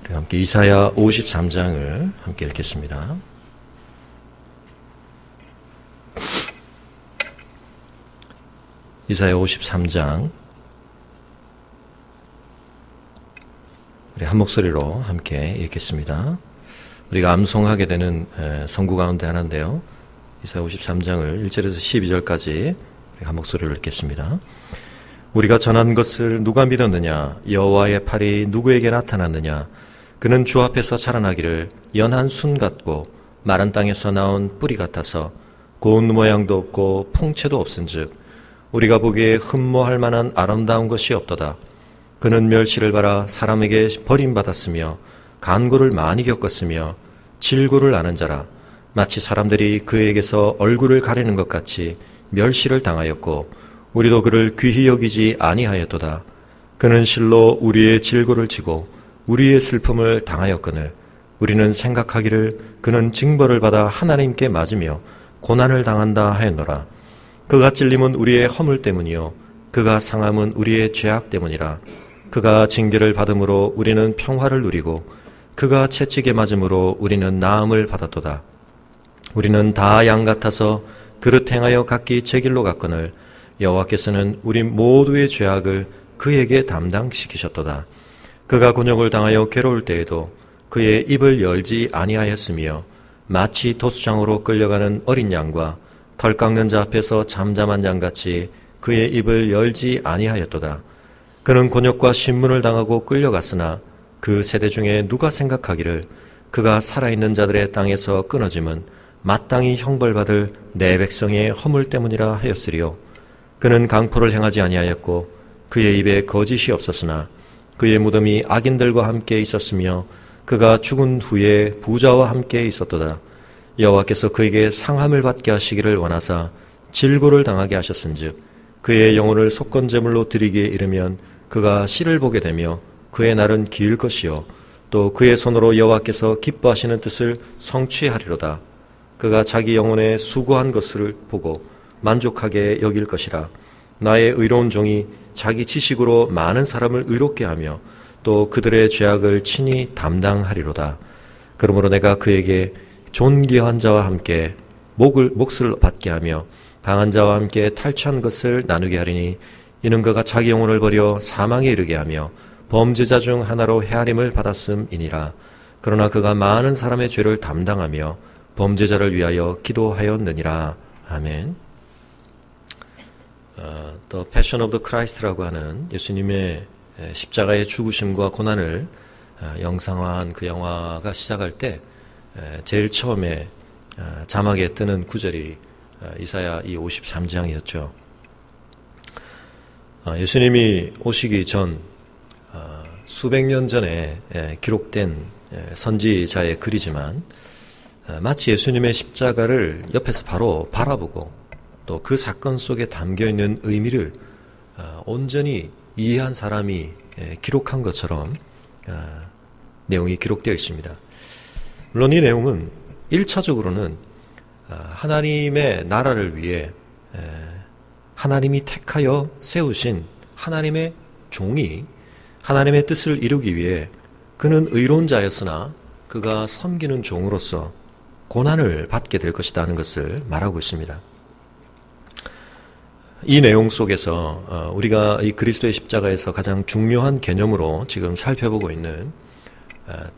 우리 함께 이사야 53장을 함께 읽겠습니다. 이사야 53장 우리 한 목소리로 함께 읽겠습니다. 우리가 암송하게 되는 성구 가운데 하나인데요. 이사야 53장을 1절에서 12절까지 한 목소리로 읽겠습니다. 우리가 전한 것을 누가 믿었느냐? 여호와의 팔이 누구에게 나타났느냐? 그는 주 앞에서 자라나기를 연한 순 같고 마른 땅에서 나온 뿌리 같아서 고운 모양도 없고 풍채도 없은즉 우리가 보기에 흠모할 만한 아름다운 것이 없도다. 그는 멸시를 받아 사람에게 버림받았으며 간고를 많이 겪었으며 질고를 아는 자라. 마치 사람들이 그에게서 얼굴을 가리는 것 같이 멸시를 당하였고 우리도 그를 귀히 여기지 아니하였도다. 그는 실로 우리의 질고를 지고 우리의 슬픔을 당하였거늘 우리는 생각하기를 그는 징벌을 받아 하나님께 맞으며 고난을 당한다 하였노라. 그가 찔림은 우리의 허물 때문이요 그가 상함은 우리의 죄악 때문이라. 그가 징계를 받음으로 우리는 평화를 누리고 그가 채찍에 맞음으로 우리는 나음을 받았도다. 우리는 다 양 같아서 그릇 행하여 각기 제 길로 갔거늘 여호와께서는 우리 모두의 죄악을 그에게 담당시키셨도다. 그가 곤욕을 당하여 괴로울 때에도 그의 입을 열지 아니하였으며 마치 도수장으로 끌려가는 어린 양과 털 깎는 자 앞에서 잠잠한 양같이 그의 입을 열지 아니하였도다. 그는 곤욕과 신문을 당하고 끌려갔으나 그 세대 중에 누가 생각하기를 그가 살아있는 자들의 땅에서 끊어짐은 마땅히 형벌받을 내 백성의 허물 때문이라 하였으리요. 그는 강포를 행하지 아니하였고 그의 입에 거짓이 없었으나 그의 무덤이 악인들과 함께 있었으며 그가 죽은 후에 부자와 함께 있었도다. 여호와께서 그에게 상함을 받게 하시기를 원하사 질고를 당하게 하셨은즉 그의 영혼을 속건제물로 드리기에 이르면 그가 씨를 보게 되며 그의 날은 길 것이요 또 그의 손으로 여호와께서 기뻐하시는 뜻을 성취하리로다. 그가 자기 영혼에 수고한 것을 보고 만족하게 여길 것이라. 나의 의로운 종이 자기 지식으로 많은 사람을 의롭게 하며 또 그들의 죄악을 친히 담당하리로다. 그러므로 내가 그에게 존귀한 자와 함께 몫을 받게 하며 강한 자와 함께 탈취한 것을 나누게 하리니 이는 그가 자기 영혼을 버려 사망에 이르게 하며 범죄자 중 하나로 헤아림을 받았음이니라. 그러나 그가 많은 사람의 죄를 담당하며 범죄자를 위하여 기도하였느니라. 아멘. The Passion of the Christ라고 하는 예수님의 십자가의 죽으심과 고난을 영상화한 그 영화가 시작할 때 제일 처음에 자막에 뜨는 구절이 이사야 이 53장이었죠. 예수님이 오시기 전 수백 년 전에 기록된 선지자의 글이지만 마치 예수님의 십자가를 옆에서 바로 바라보고 또 그 사건 속에 담겨있는 의미를 온전히 이해한 사람이 기록한 것처럼 내용이 기록되어 있습니다. 물론 이 내용은 1차적으로는 하나님의 나라를 위해 하나님이 택하여 세우신 하나님의 종이 하나님의 뜻을 이루기 위해 그는 의로운 자였으나 그가 섬기는 종으로서 고난을 받게 될 것이다 하는 것을 말하고 있습니다. 이 내용 속에서 우리가 이 그리스도의 십자가에서 가장 중요한 개념으로 지금 살펴보고 있는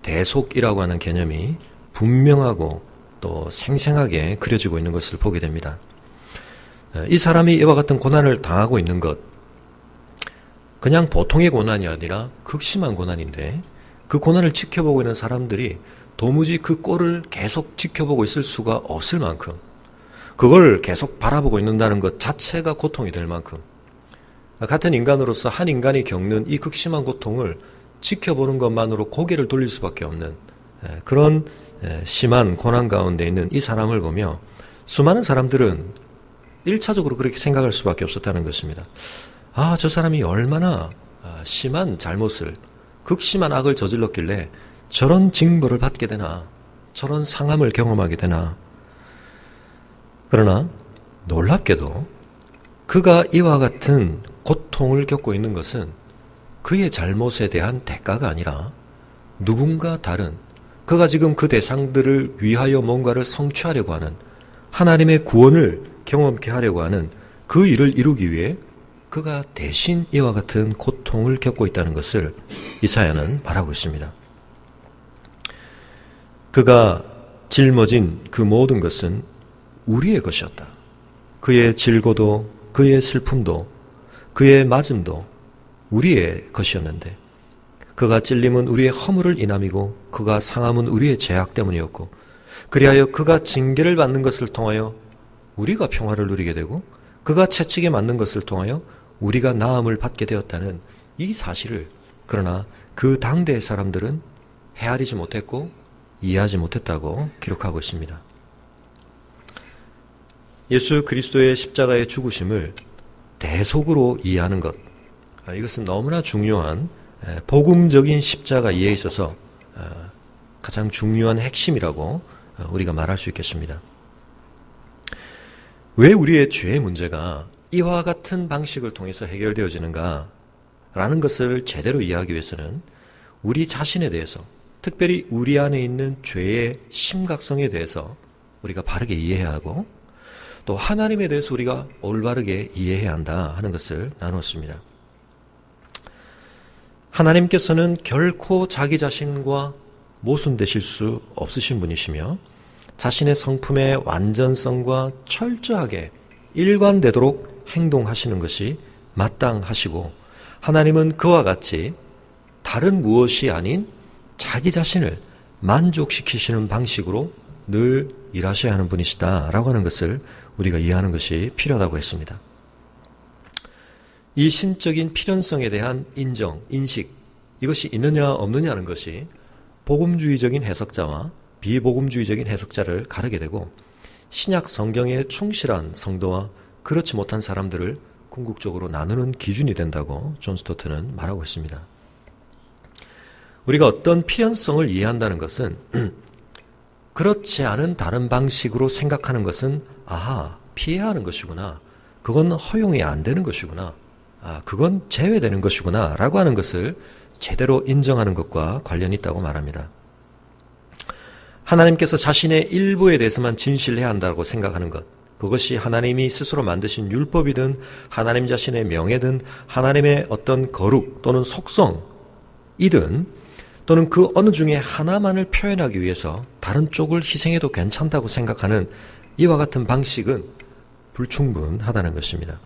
대속이라고 하는 개념이 분명하고 또 생생하게 그려지고 있는 것을 보게 됩니다. 이 사람이 이와 같은 고난을 당하고 있는 것, 그냥 보통의 고난이 아니라 극심한 고난인데 그 고난을 지켜보고 있는 사람들이 도무지 그 꼴을 계속 지켜보고 있을 수가 없을 만큼 그걸 계속 바라보고 있는다는 것 자체가 고통이 될 만큼 같은 인간으로서 한 인간이 겪는 이 극심한 고통을 지켜보는 것만으로 고개를 돌릴 수밖에 없는 그런 심한 고난 가운데 있는 이 사람을 보며 수많은 사람들은 1차적으로 그렇게 생각할 수밖에 없었다는 것입니다. 아, 저 사람이 얼마나 심한 잘못을, 극심한 악을 저질렀길래 저런 징벌을 받게 되나, 저런 상함을 경험하게 되나. 그러나 놀랍게도 그가 이와 같은 고통을 겪고 있는 것은 그의 잘못에 대한 대가가 아니라 누군가 다른, 그가 지금 그 대상들을 위하여 뭔가를 성취하려고 하는, 하나님의 구원을 경험케 하려고 하는 그 일을 이루기 위해 그가 대신 이와 같은 고통을 겪고 있다는 것을 이사야는 말하고 있습니다. 그가 짊어진 그 모든 것은 우리의 것이었다. 그의 질고도, 그의 슬픔도, 그의 맞음도 우리의 것이었는데, 그가 찔림은 우리의 허물을 인함이고 그가 상함은 우리의 죄악 때문이었고, 그리하여 그가 징계를 받는 것을 통하여 우리가 평화를 누리게 되고, 그가 채찍에 맞는 것을 통하여 우리가 나음을 받게 되었다는 이 사실을, 그러나 그 당대의 사람들은 헤아리지 못했고 이해하지 못했다고 기록하고 있습니다. 예수 그리스도의 십자가의 죽으심을 대속으로 이해하는 것, 이것은 너무나 중요한 복음적인 십자가 이해에 있어서 가장 중요한 핵심이라고 우리가 말할 수 있겠습니다. 왜 우리의 죄의 문제가 이와 같은 방식을 통해서 해결되어지는가 라는 것을 제대로 이해하기 위해서는 우리 자신에 대해서, 특별히 우리 안에 있는 죄의 심각성에 대해서 우리가 바르게 이해해야 하고, 또 하나님에 대해서 우리가 올바르게 이해해야 한다 하는 것을 나누었습니다. 하나님께서는 결코 자기 자신과 모순되실 수 없으신 분이시며, 자신의 성품의 완전성과 철저하게 일관되도록 행동하시는 것이 마땅하시고, 하나님은 그와 같이 다른 무엇이 아닌 자기 자신을 만족시키시는 방식으로 늘 일하셔야 하는 분이시다라고 하는 것을 우리가 이해하는 것이 필요하다고 했습니다. 이 신적인 필연성에 대한 인정, 인식, 이것이 있느냐 없느냐는 것이 복음주의적인 해석자와 비복음주의적인 해석자를 가르게 되고, 신약 성경에 충실한 성도와 그렇지 못한 사람들을 궁극적으로 나누는 기준이 된다고 존 스토트는 말하고 있습니다. 우리가 어떤 필연성을 이해한다는 것은 그렇지 않은 다른 방식으로 생각하는 것은 피해야 하는 것이구나, 그건 허용이 안 되는 것이구나, 그건 제외되는 것이구나 라고 하는 것을 제대로 인정하는 것과 관련이 있다고 말합니다. 하나님께서 자신의 일부에 대해서만 진실해야 한다고 생각하는 것, 그것이 하나님이 스스로 만드신 율법이든 하나님 자신의 명예든 하나님의 어떤 거룩 또는 속성이든, 또는 그 어느 중에 하나만을 표현하기 위해서 다른 쪽을 희생해도 괜찮다고 생각하는 이와 같은 방식은 불충분하다는 것입니다.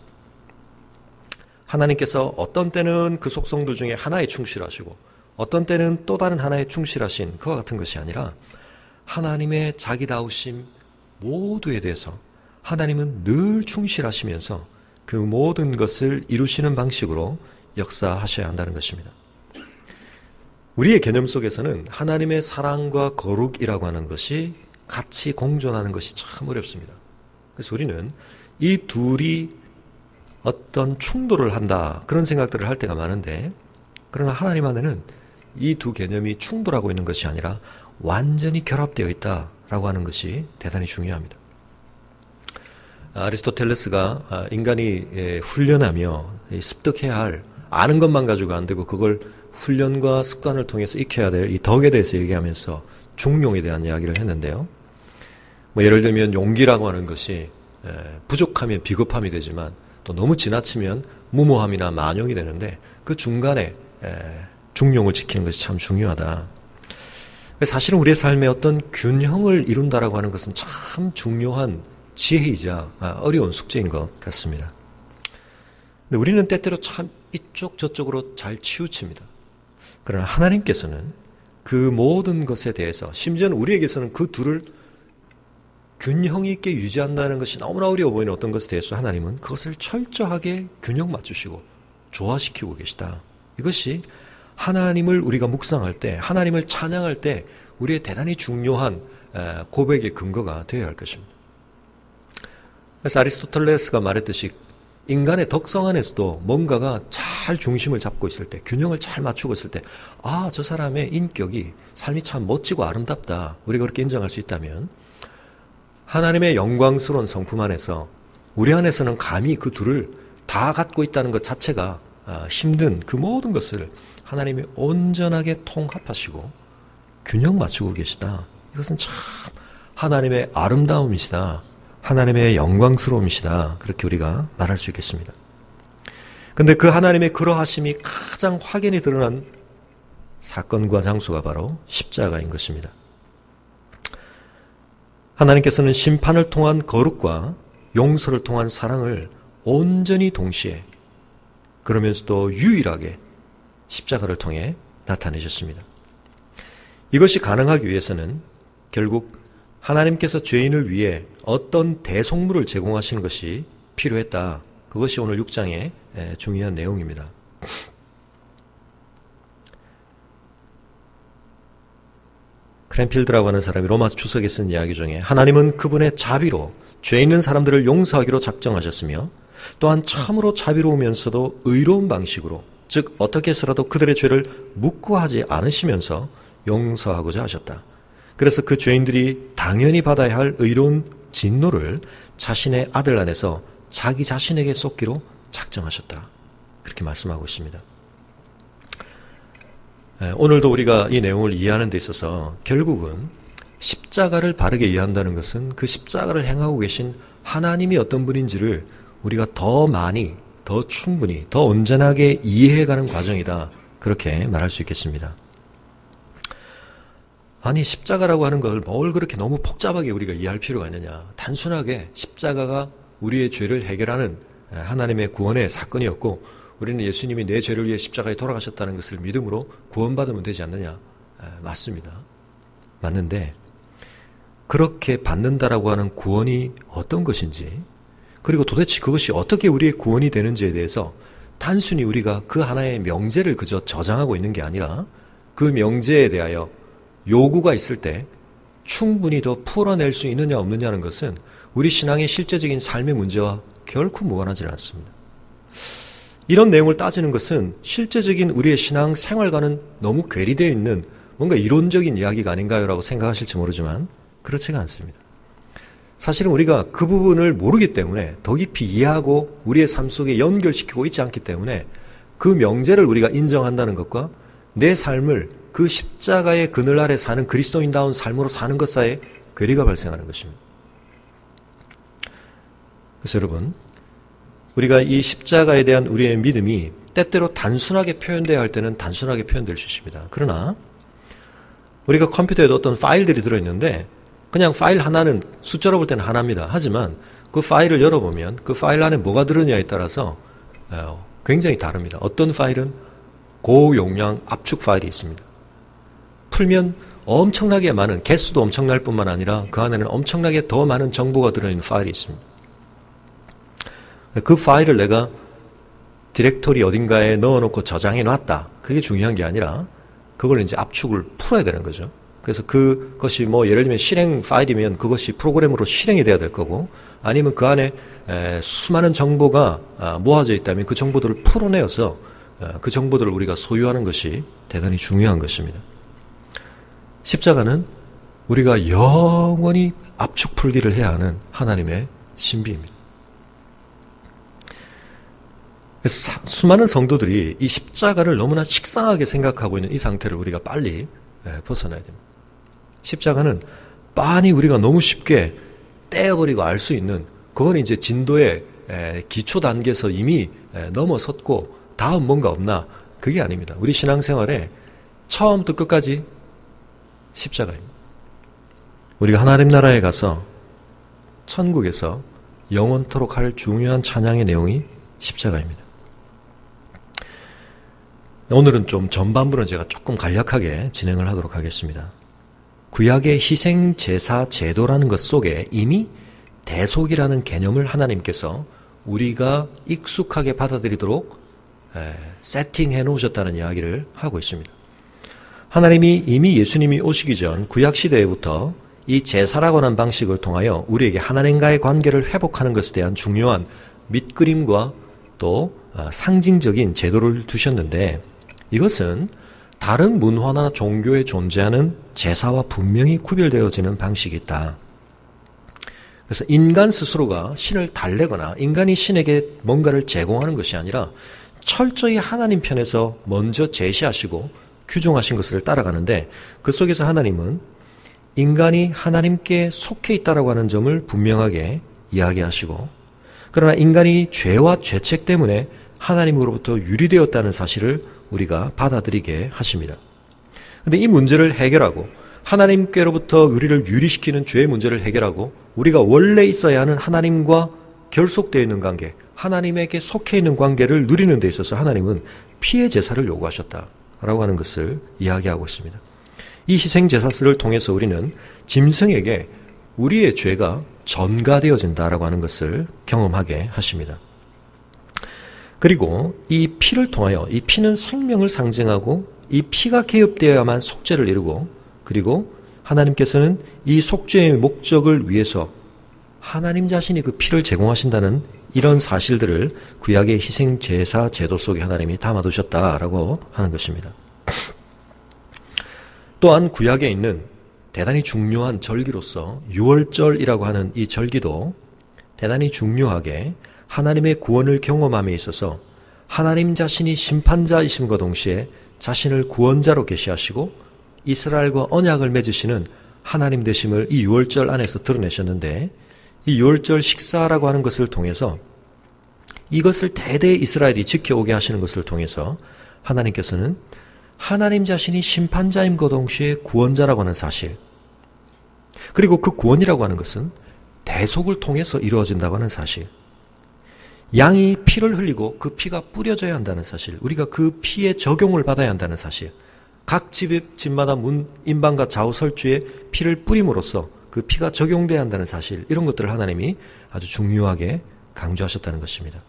하나님께서 어떤 때는 그 속성들 중에 하나에 충실하시고 어떤 때는 또 다른 하나에 충실하신 그와 같은 것이 아니라, 하나님의 자기다우심 모두에 대해서 하나님은 늘 충실하시면서 그 모든 것을 이루시는 방식으로 역사하셔야 한다는 것입니다. 우리의 개념 속에서는 하나님의 사랑과 거룩이라고 하는 것이 같이 공존하는 것이 참 어렵습니다. 그래서 우리는 이 둘이 어떤 충돌을 한다, 그런 생각들을 할 때가 많은데, 그러나 하나님 안에는 이 두 개념이 충돌하고 있는 것이 아니라 완전히 결합되어 있다라고 하는 것이 대단히 중요합니다. 아리스토텔레스가 인간이 훈련하며 습득해야 할, 아는 것만 가지고 안 되고 그걸 훈련과 습관을 통해서 익혀야 될 이 덕에 대해서 얘기하면서 중용에 대한 이야기를 했는데요. 예를 들면 용기라고 하는 것이 부족하면 비겁함이 되지만 또 너무 지나치면 무모함이나 만용이 되는데, 그 중간에 중용을 지키는 것이 참 중요하다. 사실은 우리의 삶에 어떤 균형을 이룬다라고 하는 것은 참 중요한 지혜이자 어려운 숙제인 것 같습니다. 근데 우리는 때때로 참 이쪽 저쪽으로 잘 치우칩니다. 그러나 하나님께서는 그 모든 것에 대해서, 심지어는 우리에게서는 그 둘을 균형 있게 유지한다는 것이 너무나 어려워 보이는 어떤 것에 대해서 하나님은 그것을 철저하게 균형 맞추시고 조화시키고 계시다. 이것이 하나님을 우리가 묵상할 때, 하나님을 찬양할 때 우리의 대단히 중요한 고백의 근거가 되어야 할 것입니다. 그래서 아리스토텔레스가 말했듯이 인간의 덕성 안에서도 뭔가가 잘 중심을 잡고 있을 때, 균형을 잘 맞추고 있을 때, 저 사람의 인격이, 삶이 참 멋지고 아름답다, 우리가 그렇게 인정할 수 있다면, 하나님의 영광스러운 성품 안에서 우리 안에서는 감히 그 둘을 다 갖고 있다는 것 자체가 힘든 그 모든 것을 하나님이 온전하게 통합하시고 균형 맞추고 계시다. 이것은 참 하나님의 아름다움이시다. 하나님의 영광스러움이시다. 그렇게 우리가 말할 수 있겠습니다. 근데 그 하나님의 그러하심이 가장 확연히 드러난 사건과 장소가 바로 십자가인 것입니다. 하나님께서는 심판을 통한 거룩과 용서를 통한 사랑을 온전히 동시에 그러면서도 유일하게 십자가를 통해 나타내셨습니다. 이것이 가능하기 위해서는 결국 하나님께서 죄인을 위해 어떤 대속물을 제공하시는 것이 필요했다. 그것이 오늘 6장의 중요한 내용입니다. 크랜필드라고 하는 사람이 로마 주석에 쓴 이야기 중에 하나님은 그분의 자비로 죄 있는 사람들을 용서하기로 작정하셨으며 또한 참으로 자비로우면서도 의로운 방식으로 즉 어떻게 해서라도 그들의 죄를 묵고하지 않으시면서 용서하고자 하셨다. 그래서 그 죄인들이 당연히 받아야 할 의로운 진노를 자신의 아들 안에서 자기 자신에게 쏟기로 작정하셨다. 그렇게 말씀하고 있습니다. 오늘도 우리가 이 내용을 이해하는 데 있어서 결국은 십자가를 바르게 이해한다는 것은 그 십자가를 행하고 계신 하나님이 어떤 분인지를 우리가 더 많이, 더 충분히, 더 온전하게 이해해가는 과정이다. 그렇게 말할 수 있겠습니다. 아니 십자가라고 하는 걸 뭘 그렇게 너무 복잡하게 우리가 이해할 필요가 있느냐. 단순하게 십자가가 우리의 죄를 해결하는 하나님의 구원의 사건이었고 우리는 예수님이 내 죄를 위해 십자가에 돌아가셨다는 것을 믿음으로 구원받으면 되지 않느냐. 맞습니다. 맞는데 그렇게 받는다라고 하는 구원이 어떤 것인지 그리고 도대체 그것이 어떻게 우리의 구원이 되는지에 대해서 단순히 우리가 그 하나의 명제를 그저 저장하고 있는 게 아니라 그 명제에 대하여 요구가 있을 때 충분히 더 풀어낼 수 있느냐 없느냐는 것은 우리 신앙의 실제적인 삶의 문제와 결코 무관하지는 않습니다. 이런 내용을 따지는 것은 실제적인 우리의 신앙 생활과는 너무 괴리되어 있는 뭔가 이론적인 이야기가 아닌가요? 라고 생각하실지 모르지만 그렇지가 않습니다. 사실은 우리가 그 부분을 모르기 때문에 더 깊이 이해하고 우리의 삶 속에 연결시키고 있지 않기 때문에 그 명제를 우리가 인정한다는 것과 내 삶을 그 십자가의 그늘 아래 사는 그리스도인다운 삶으로 사는 것 사이에 괴리가 발생하는 것입니다. 그래서 여러분 우리가 이 십자가에 대한 우리의 믿음이 때때로 단순하게 표현되어야 할 때는 단순하게 표현될 수 있습니다. 그러나 우리가 컴퓨터에도 어떤 파일들이 들어있는데 그냥 파일 하나는 숫자로 볼 때는 하나입니다. 하지만 그 파일을 열어보면 그 파일 안에 뭐가 들었냐에 따라서 굉장히 다릅니다. 어떤 파일은 고용량 압축 파일이 있습니다. 풀면 엄청나게 많은 개수도 엄청날 뿐만 아니라 그 안에는 엄청나게 더 많은 정보가 들어있는 파일이 있습니다. 그 파일을 내가 디렉토리 어딘가에 넣어놓고 저장해 놨다. 그게 중요한 게 아니라 그걸 이제 압축을 풀어야 되는 거죠. 그래서 그것이 뭐 예를 들면 실행 파일이면 그것이 프로그램으로 실행이 돼야 될 거고 아니면 그 안에 수많은 정보가 모아져 있다면 그 정보들을 풀어내어서 그 정보들을 우리가 소유하는 것이 대단히 중요한 것입니다. 십자가는 우리가 영원히 압축 풀기를 해야 하는 하나님의 신비입니다. 그래서 수많은 성도들이 이 십자가를 너무나 식상하게 생각하고 있는 이 상태를 우리가 빨리 벗어나야 됩니다. 십자가는 빤히 우리가 너무 쉽게 떼어버리고 알 수 있는 그건 이제 진도의 기초 단계에서 이미 넘어섰고 다음 뭔가 없나 그게 아닙니다. 우리 신앙생활에 처음부터 끝까지 십자가입니다. 우리가 하나님 나라에 가서 천국에서 영원토록 할 중요한 찬양의 내용이 십자가입니다. 오늘은 좀 전반부는 제가 조금 간략하게 진행을 하도록 하겠습니다. 구약의 희생제사 제도라는 것 속에 이미 대속이라는 개념을 하나님께서 우리가 익숙하게 받아들이도록 세팅해 놓으셨다는 이야기를 하고 있습니다. 하나님이 이미 예수님이 오시기 전 구약시대부터 이 제사라고 하는 방식을 통하여 우리에게 하나님과의 관계를 회복하는 것에 대한 중요한 밑그림과 또 상징적인 제도를 두셨는데 이것은 다른 문화나 종교에 존재하는 제사와 분명히 구별되어지는 방식이 있다. 그래서 인간 스스로가 신을 달래거나 인간이 신에게 뭔가를 제공하는 것이 아니라 철저히 하나님 편에서 먼저 제시하시고 규정하신 것을 따라가는데 그 속에서 하나님은 인간이 하나님께 속해 있다라고 하는 점을 분명하게 이야기하시고, 그러나 인간이 죄와 죄책 때문에 하나님으로부터 유리되었다는 사실을 우리가 받아들이게 하십니다. 그런데 이 문제를 해결하고 하나님께로부터 우리를 유리시키는 죄의 문제를 해결하고 우리가 원래 있어야 하는 하나님과 결속되어 있는 관계, 하나님에게 속해 있는 관계를 누리는 데 있어서 하나님은 피의 제사를 요구하셨다라고 하는 것을 이야기하고 있습니다. 이 희생제사를 통해서 우리는 짐승에게 우리의 죄가 전가되어진다라고 하는 것을 경험하게 하십니다. 그리고 이 피를 통하여, 이 피는 생명을 상징하고 이 피가 개입되어야만 속죄를 이루고, 그리고 하나님께서는 이 속죄의 목적을 위해서 하나님 자신이 그 피를 제공하신다는 이런 사실들을 구약의 희생제사 제도 속에 하나님이 담아두셨다라고 하는 것입니다. 또한 구약에 있는 대단히 중요한 절기로서 유월절이라고 하는 이 절기도 대단히 중요하게 하나님의 구원을 경험함에 있어서 하나님 자신이 심판자이심과 동시에 자신을 구원자로 계시하시고 이스라엘과 언약을 맺으시는 하나님 되심을 이 유월절 안에서 드러내셨는데, 이 유월절 식사라고 하는 것을 통해서 이것을 대대 이스라엘이 지켜오게 하시는 것을 통해서 하나님께서는 하나님 자신이 심판자임과 동시에 구원자라고 하는 사실, 그리고 그 구원이라고 하는 것은 대속을 통해서 이루어진다고 하는 사실, 양이 피를 흘리고 그 피가 뿌려져야 한다는 사실, 우리가 그 피의 적용을 받아야 한다는 사실, 각 집마다 문, 인방과 좌우 설주에 피를 뿌림으로써 그 피가 적용돼야 한다는 사실, 이런 것들을 하나님이 아주 중요하게 강조하셨다는 것입니다.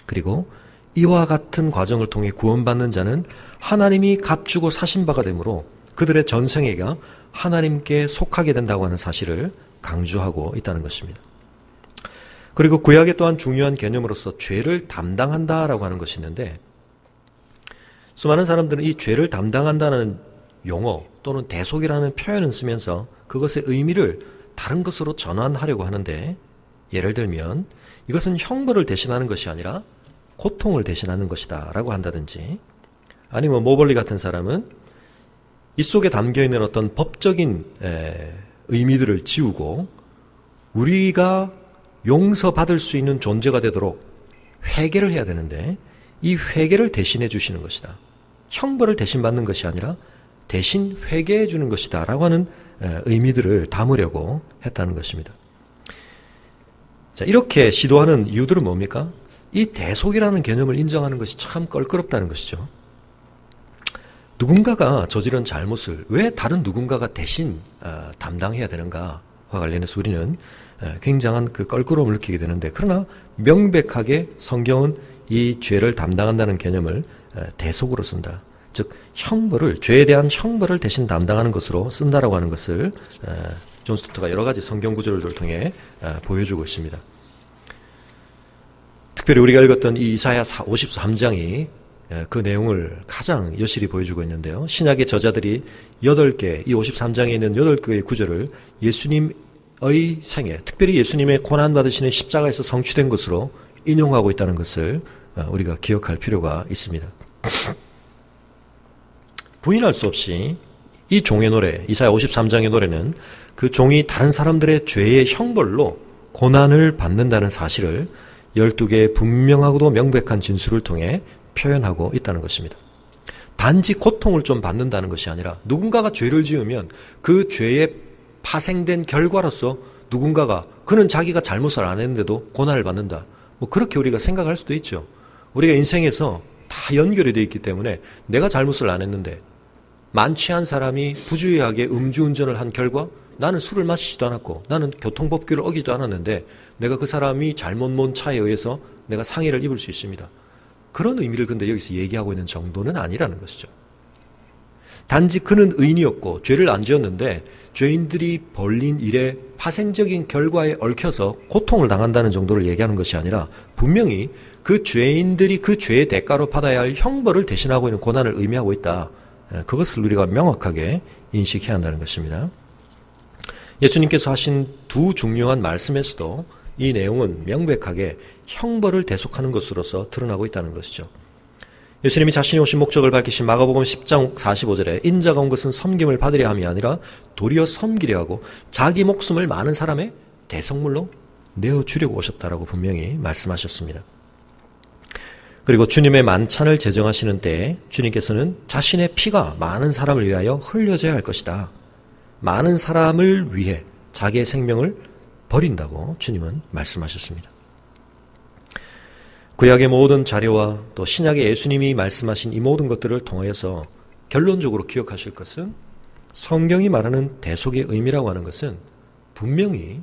그리고 이와 같은 과정을 통해 구원받는 자는 하나님이 값주고 사신 바가 되므로 그들의 전생애가 하나님께 속하게 된다고 하는 사실을 강조하고 있다는 것입니다. 그리고 구약에 또한 중요한 개념으로서 죄를 담당한다라고 하는 것이 있는데, 수많은 사람들은 이 죄를 담당한다는 용어 또는 대속이라는 표현을 쓰면서 그것의 의미를 다른 것으로 전환하려고 하는데, 예를 들면 이것은 형벌을 대신하는 것이 아니라 고통을 대신하는 것이다 라고 한다든지, 아니면 모벌리 같은 사람은 이 속에 담겨있는 어떤 법적인 의미들을 지우고 우리가 용서받을 수 있는 존재가 되도록 회개를 해야 되는데 이 회개를 대신해 주시는 것이다. 형벌을 대신 받는 것이 아니라 대신 회개해 주는 것이다 라고 하는 의미들을 담으려고 했다는 것입니다. 자, 이렇게 시도하는 이유들은 뭡니까? 이 대속이라는 개념을 인정하는 것이 참 껄끄럽다는 것이죠. 누군가가 저지른 잘못을 왜 다른 누군가가 대신 담당해야 되는가와 관련해서 우리는 굉장한 그 껄끄러움을 느끼게 되는데, 그러나 명백하게 성경은 이 죄를 담당한다는 개념을 대속으로 쓴다. 즉 형벌을, 죄에 대한 형벌을 대신 담당하는 것으로 쓴다라고 하는 것을 존 스토트가 여러 가지 성경 구절을 통해 보여주고 있습니다. 특별히 우리가 읽었던 이 이사야 53장이 그 내용을 가장 여실히 보여주고 있는데요. 신약의 저자들이 8개, 이 53장에 있는 8개의 구절을 예수님의 생애, 특별히 예수님의 고난받으시는 십자가에서 성취된 것으로 인용하고 있다는 것을 우리가 기억할 필요가 있습니다. 부인할 수 없이 이 종의 노래, 이사야 53장의 노래는 그 종이 다른 사람들의 죄의 형벌로 고난을 받는다는 사실을 12개의 분명하고도 명백한 진술을 통해 표현하고 있다는 것입니다. 단지 고통을 좀 받는다는 것이 아니라 누군가가 죄를 지으면 그 죄에 파생된 결과로서 누군가가, 그는 자기가 잘못을 안 했는데도 고난을 받는다. 뭐 그렇게 우리가 생각할 수도 있죠. 우리가 인생에서 다 연결이 되어 있기 때문에 내가 잘못을 안 했는데 만취한 사람이 부주의하게 음주운전을 한 결과 나는 술을 마시지도 않았고 나는 교통법규를 어기지도 않았는데 내가 그 사람이 잘못 몬 차에 의해서 내가 상해를 입을 수 있습니다. 그런 의미를 근데 여기서 얘기하고 있는 정도는 아니라는 것이죠. 단지 그는 의인이었고 죄를 안 지었는데 죄인들이 벌린 일에 파생적인 결과에 얽혀서 고통을 당한다는 정도를 얘기하는 것이 아니라 분명히 그 죄인들이 그 죄의 대가로 받아야 할 형벌을 대신하고 있는 고난을 의미하고 있다. 그것을 우리가 명확하게 인식해야 한다는 것입니다. 예수님께서 하신 두 중요한 말씀에서도 이 내용은 명백하게 형벌을 대속하는 것으로서 드러나고 있다는 것이죠. 예수님이 자신이 오신 목적을 밝히신 마가복음 10장 45절에 인자가 온 것은 섬김을 받으려 함이 아니라 도리어 섬기려 하고 자기 목숨을 많은 사람의 대성물로 내어주려고 오셨다라고 분명히 말씀하셨습니다. 그리고 주님의 만찬을 제정하시는 때에 주님께서는 자신의 피가 많은 사람을 위하여 흘려져야 할 것이다. 많은 사람을 위해 자기의 생명을 버린다고 주님은 말씀하셨습니다. 구약의 모든 자료와 또 신약의 예수님이 말씀하신 이 모든 것들을 통하여서 결론적으로 기억하실 것은 성경이 말하는 대속의 의미라고 하는 것은 분명히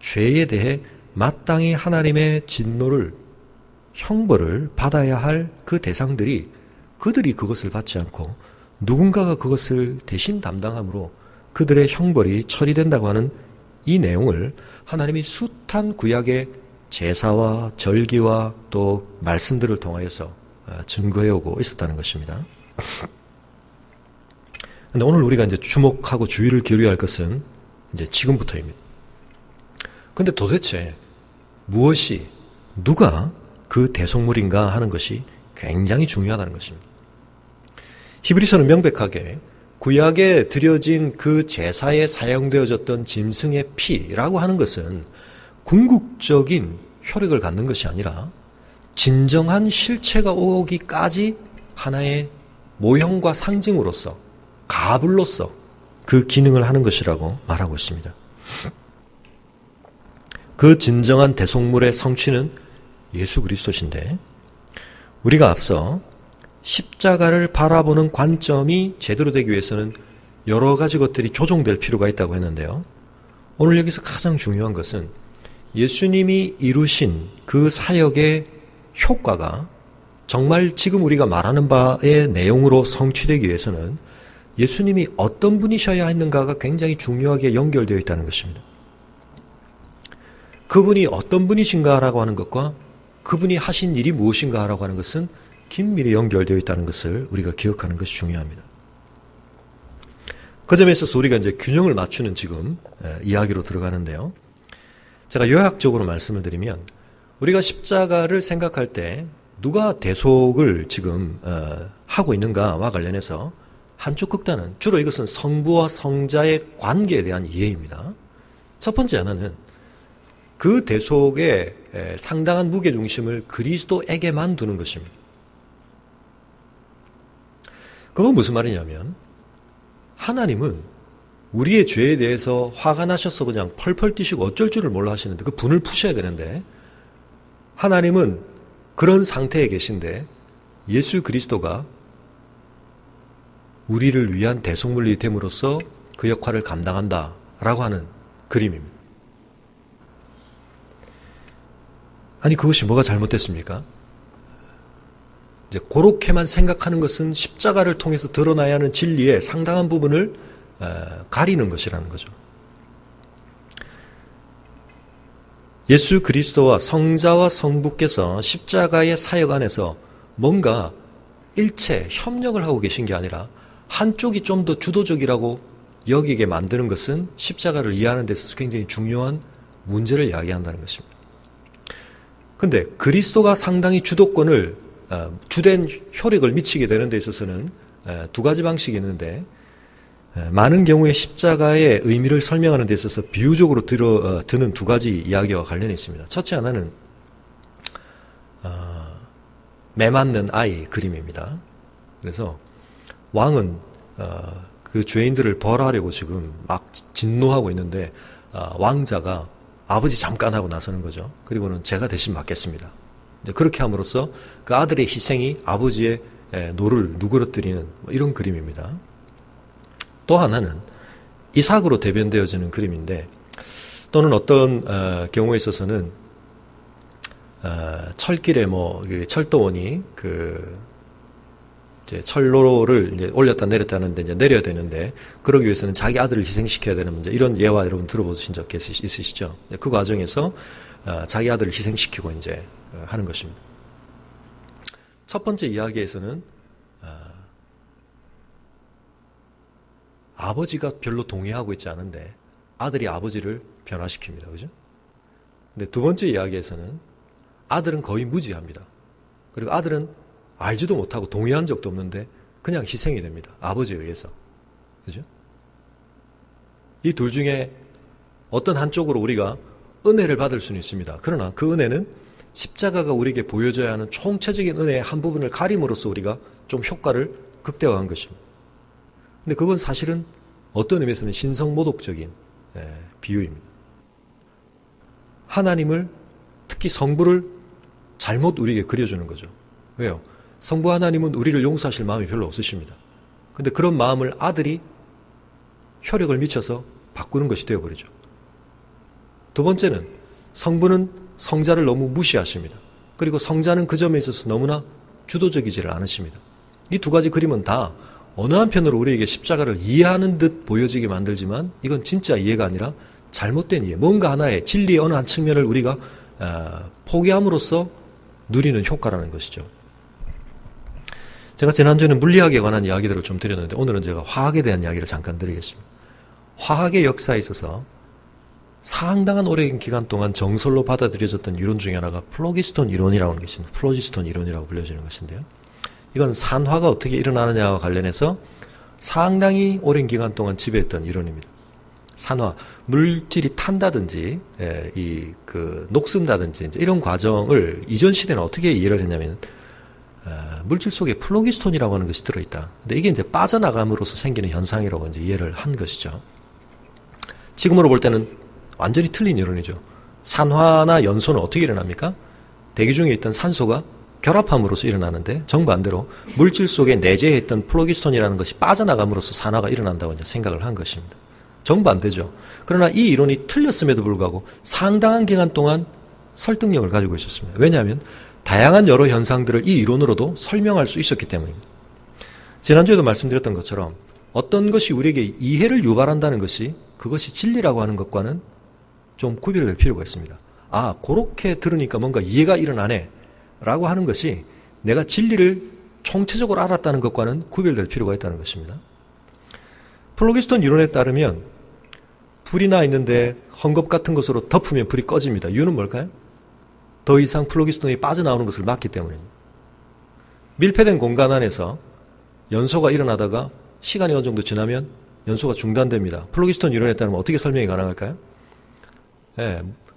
죄에 대해 마땅히 하나님의 진노를 형벌을 받아야 할 그 대상들이 그들이 그것을 받지 않고 누군가가 그것을 대신 담당함으로 그들의 형벌이 처리된다고 하는 이 내용을 하나님이 숱한 구약의 제사와 절기와 또 말씀들을 통하여서 증거해오고 있었다는 것입니다. 그런데 오늘 우리가 이제 주목하고 주의를 기울여야 할 것은 이제 지금부터입니다. 근데 도대체 무엇이, 누가 그 대속물인가 하는 것이 굉장히 중요하다는 것입니다. 히브리서는 명백하게 구약에 드려진 그 제사에 사용되어졌던 짐승의 피라고 하는 것은 궁극적인 효력을 갖는 것이 아니라 진정한 실체가 오기까지 하나의 모형과 상징으로서, 가불로서 그 기능을 하는 것이라고 말하고 있습니다. 그 진정한 대속물의 성취는 예수 그리스도신데, 우리가 앞서 십자가를 바라보는 관점이 제대로 되기 위해서는 여러 가지 것들이 조정될 필요가 있다고 했는데요. 오늘 여기서 가장 중요한 것은 예수님이 이루신 그 사역의 효과가 정말 지금 우리가 말하는 바의 내용으로 성취되기 위해서는 예수님이 어떤 분이셔야 했는가가 굉장히 중요하게 연결되어 있다는 것입니다. 그분이 어떤 분이신가라고 하는 것과 그분이 하신 일이 무엇인가라고 하는 것은 긴밀히 연결되어 있다는 것을 우리가 기억하는 것이 중요합니다. 그 점에 있어서 우리가 이제 균형을 맞추는 지금 이야기로 들어가는데요. 제가 요약적으로 말씀을 드리면, 우리가 십자가를 생각할 때 누가 대속을 지금 하고 있는가와 관련해서 한쪽 극단은 주로 이것은 성부와 성자의 관계에 대한 이해입니다. 첫 번째 하나는 그 대속의 상당한 무게중심을 그리스도에게만 두는 것입니다. 그건 무슨 말이냐면, 하나님은 우리의 죄에 대해서 화가 나셔서 그냥 펄펄 뛰시고 어쩔 줄을 몰라 하시는데, 그 분을 푸셔야 되는데, 하나님은 그런 상태에 계신데 예수 그리스도가 우리를 위한 대속물이 됨으로써 그 역할을 감당한다라고 하는 그림입니다. 아니, 그것이 뭐가 잘못됐습니까? 이제 그렇게만 생각하는 것은 십자가를 통해서 드러나야 하는 진리의 상당한 부분을 가리는 것이라는 거죠. 예수 그리스도와 성자와 성부께서 십자가의 사역 안에서 뭔가 일체 협력을 하고 계신 게 아니라 한쪽이 좀 더 주도적이라고 여기게 만드는 것은 십자가를 이해하는 데 있어서 굉장히 중요한 문제를 이야기한다는 것입니다. 그런데 그리스도가 상당히 주도권을, 주된 효력을 미치게 되는 데 있어서는 두 가지 방식이 있는데, 많은 경우에 십자가의 의미를 설명하는 데 있어서 비유적으로 드는 두 가지 이야기와 관련이 있습니다. 첫째 하나는 매 맞는 아이 그림입니다. 그래서 왕은 그 죄인들을 벌하려고 지금 막 진노하고 있는데 왕자가 아버지 잠깐 하고 나서는 거죠. 그리고는 제가 대신 맡겠습니다. 이제 그렇게 함으로써 그 아들의 희생이 아버지의 노를 누그러뜨리는 이런 그림입니다. 또 하나는 이삭으로 대변되어지는 그림인데, 또는 어떤 경우에 있어서는 철길에 철도원이 이제 철로를 이제 올렸다 내렸다 하는데 이제 내려야 되는데, 그러기 위해서는 자기 아들을 희생시켜야 되는 문제, 이런 예화 여러분 들어보신 적 있으시죠? 그 과정에서 자기 아들을 희생시키고 이제 하는 것입니다. 첫 번째 이야기에서는 아버지가 별로 동의하고 있지 않은데 아들이 아버지를 변화시킵니다. 그죠? 근데 두 번째 이야기에서는 아들은 거의 무지합니다. 그리고 아들은 알지도 못하고 동의한 적도 없는데 그냥 희생이 됩니다. 아버지에 의해서. 그죠? 이 둘 중에 어떤 한쪽으로 우리가 은혜를 받을 수는 있습니다. 그러나 그 은혜는 십자가가 우리에게 보여줘야 하는 총체적인 은혜의 한 부분을 가림으로써 우리가 좀 효과를 극대화한 것입니다. 근데 그건 사실은 어떤 의미에서는 신성모독적인 비유입니다. 하나님을, 특히 성부를 잘못 우리에게 그려주는 거죠. 왜요? 성부 하나님은 우리를 용서하실 마음이 별로 없으십니다. 근데 그런 마음을 아들이 효력을 미쳐서 바꾸는 것이 되어버리죠. 두 번째는 성부는 성자를 너무 무시하십니다. 그리고 성자는 그 점에 있어서 너무나 주도적이지를 않으십니다. 이 두 가지 그림은 다 어느 한편으로 우리에게 십자가를 이해하는 듯 보여지게 만들지만 이건 진짜 이해가 아니라 잘못된 이해, 뭔가 하나의 진리의 어느 한 측면을 우리가 포기함으로써 누리는 효과라는 것이죠. 제가 지난주에는 물리학에 관한 이야기들을 좀 드렸는데 오늘은 제가 화학에 대한 이야기를 잠깐 드리겠습니다. 화학의 역사에 있어서 상당한 오랜 기간 동안 정설로 받아들여졌던 이론 중에 하나가 플로기스톤 이론이라고 하는 것입니다. 플로기스톤 이론이라고 불려지는 것인데요. 이건 산화가 어떻게 일어나느냐와 관련해서 상당히 오랜 기간 동안 지배했던 이론입니다. 산화, 물질이 탄다든지, 녹슨다든지, 이런 과정을 이전 시대는 어떻게 이해를 했냐면, 물질 속에 플로기스톤이라고 하는 것이 들어있다. 근데 이게 이제 빠져나감으로써 생기는 현상이라고 이제 이해를 한 것이죠. 지금으로 볼 때는 완전히 틀린 이론이죠. 산화나 연소는 어떻게 일어납니까? 대기 중에 있던 산소가 결합함으로써 일어나는데 정반대로 물질 속에 내재했던 플로기스톤이라는 것이 빠져나감으로써 산화가 일어난다고 이제 생각을 한 것입니다. 정반대죠. 그러나 이 이론이 틀렸음에도 불구하고 상당한 기간 동안 설득력을 가지고 있었습니다. 왜냐하면 다양한 여러 현상들을 이 이론으로도 설명할 수 있었기 때문입니다. 지난주에도 말씀드렸던 것처럼 어떤 것이 우리에게 이해를 유발한다는 것이 그것이 진리라고 하는 것과는 좀 구별될 필요가 있습니다. 아, 그렇게 들으니까 뭔가 이해가 일어나네 라고 하는 것이 내가 진리를 총체적으로 알았다는 것과는 구별될 필요가 있다는 것입니다. 플로기스톤 이론에 따르면 불이 나 있는데 헝겊 같은 것으로 덮으면 불이 꺼집니다. 이유는 뭘까요? 더 이상 플로기스톤이 빠져나오는 것을 막기 때문입니다. 밀폐된 공간 안에서 연소가 일어나다가 시간이 어느 정도 지나면 연소가 중단됩니다. 플로기스톤 이론에 따르면 어떻게 설명이 가능할까요?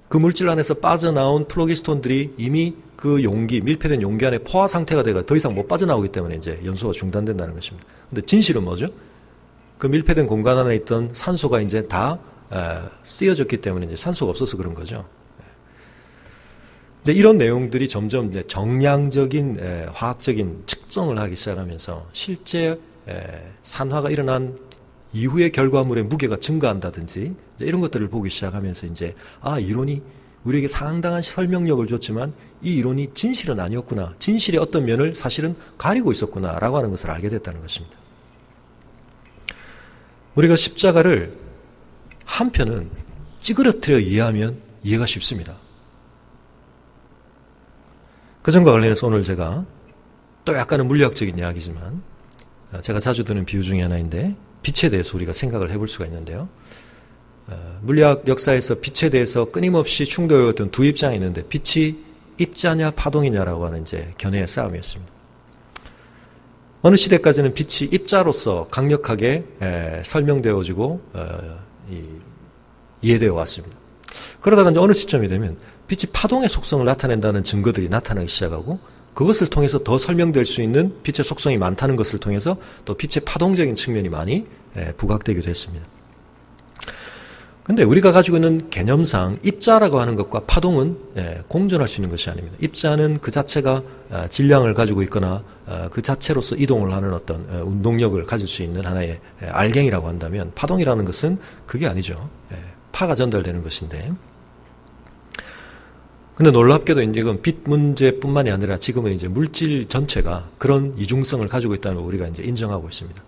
그 물질 안에서 빠져나온 플로기스톤들이 이미 그 용기, 밀폐된 용기 안에 포화 상태가 되어 더 이상 못 빠져나오기 때문에 이제 연소가 중단된다는 것입니다. 근데 진실은 뭐죠? 그 밀폐된 공간 안에 있던 산소가 이제 다 쓰여졌기 때문에 이제 산소가 없어서 그런 거죠. 이제 이런 내용들이 점점 이제 정량적인 화학적인 측정을 하기 시작하면서 실제 산화가 일어난 이후의 결과물의 무게가 증가한다든지 이제 이런 것들을 보기 시작하면서 이제 이론이 우리에게 상당한 설명력을 줬지만 이 이론이 진실은 아니었구나. 진실의 어떤 면을 사실은 가리고 있었구나라고 하는 것을 알게 됐다는 것입니다. 우리가 십자가를 한편은 찌그러뜨려 이해하면 이해가 쉽습니다. 그 점과 관련해서 오늘 제가 또 약간은 물리학적인 이야기지만 제가 자주 드는 비유 중에 하나인데 빛에 대해서 우리가 생각을 해볼 수가 있는데요. 물리학 역사에서 빛에 대해서 끊임없이 충돌했던 두 입장이 있는데 빛이 입자냐 파동이냐라고 하는 이제 견해의 싸움이었습니다. 어느 시대까지는 빛이 입자로서 강력하게 설명되어지고 이해되어 왔습니다. 그러다가 이제 어느 시점이 되면 빛이 파동의 속성을 나타낸다는 증거들이 나타나기 시작하고 그것을 통해서 더 설명될 수 있는 빛의 속성이 많다는 것을 통해서 또 빛의 파동적인 측면이 많이 부각되기도 했습니다. 근데 우리가 가지고 있는 개념상 입자라고 하는 것과 파동은 공존할 수 있는 것이 아닙니다. 입자는 그 자체가 질량을 가지고 있거나 그 자체로서 이동을 하는 어떤 운동력을 가질 수 있는 하나의 알갱이라고 한다면 파동이라는 것은 그게 아니죠. 파가 전달되는 것인데 근데 놀랍게도 이건 빛 문제뿐만이 아니라 지금은 이제 물질 전체가 그런 이중성을 가지고 있다는 걸 우리가 이제 인정하고 있습니다.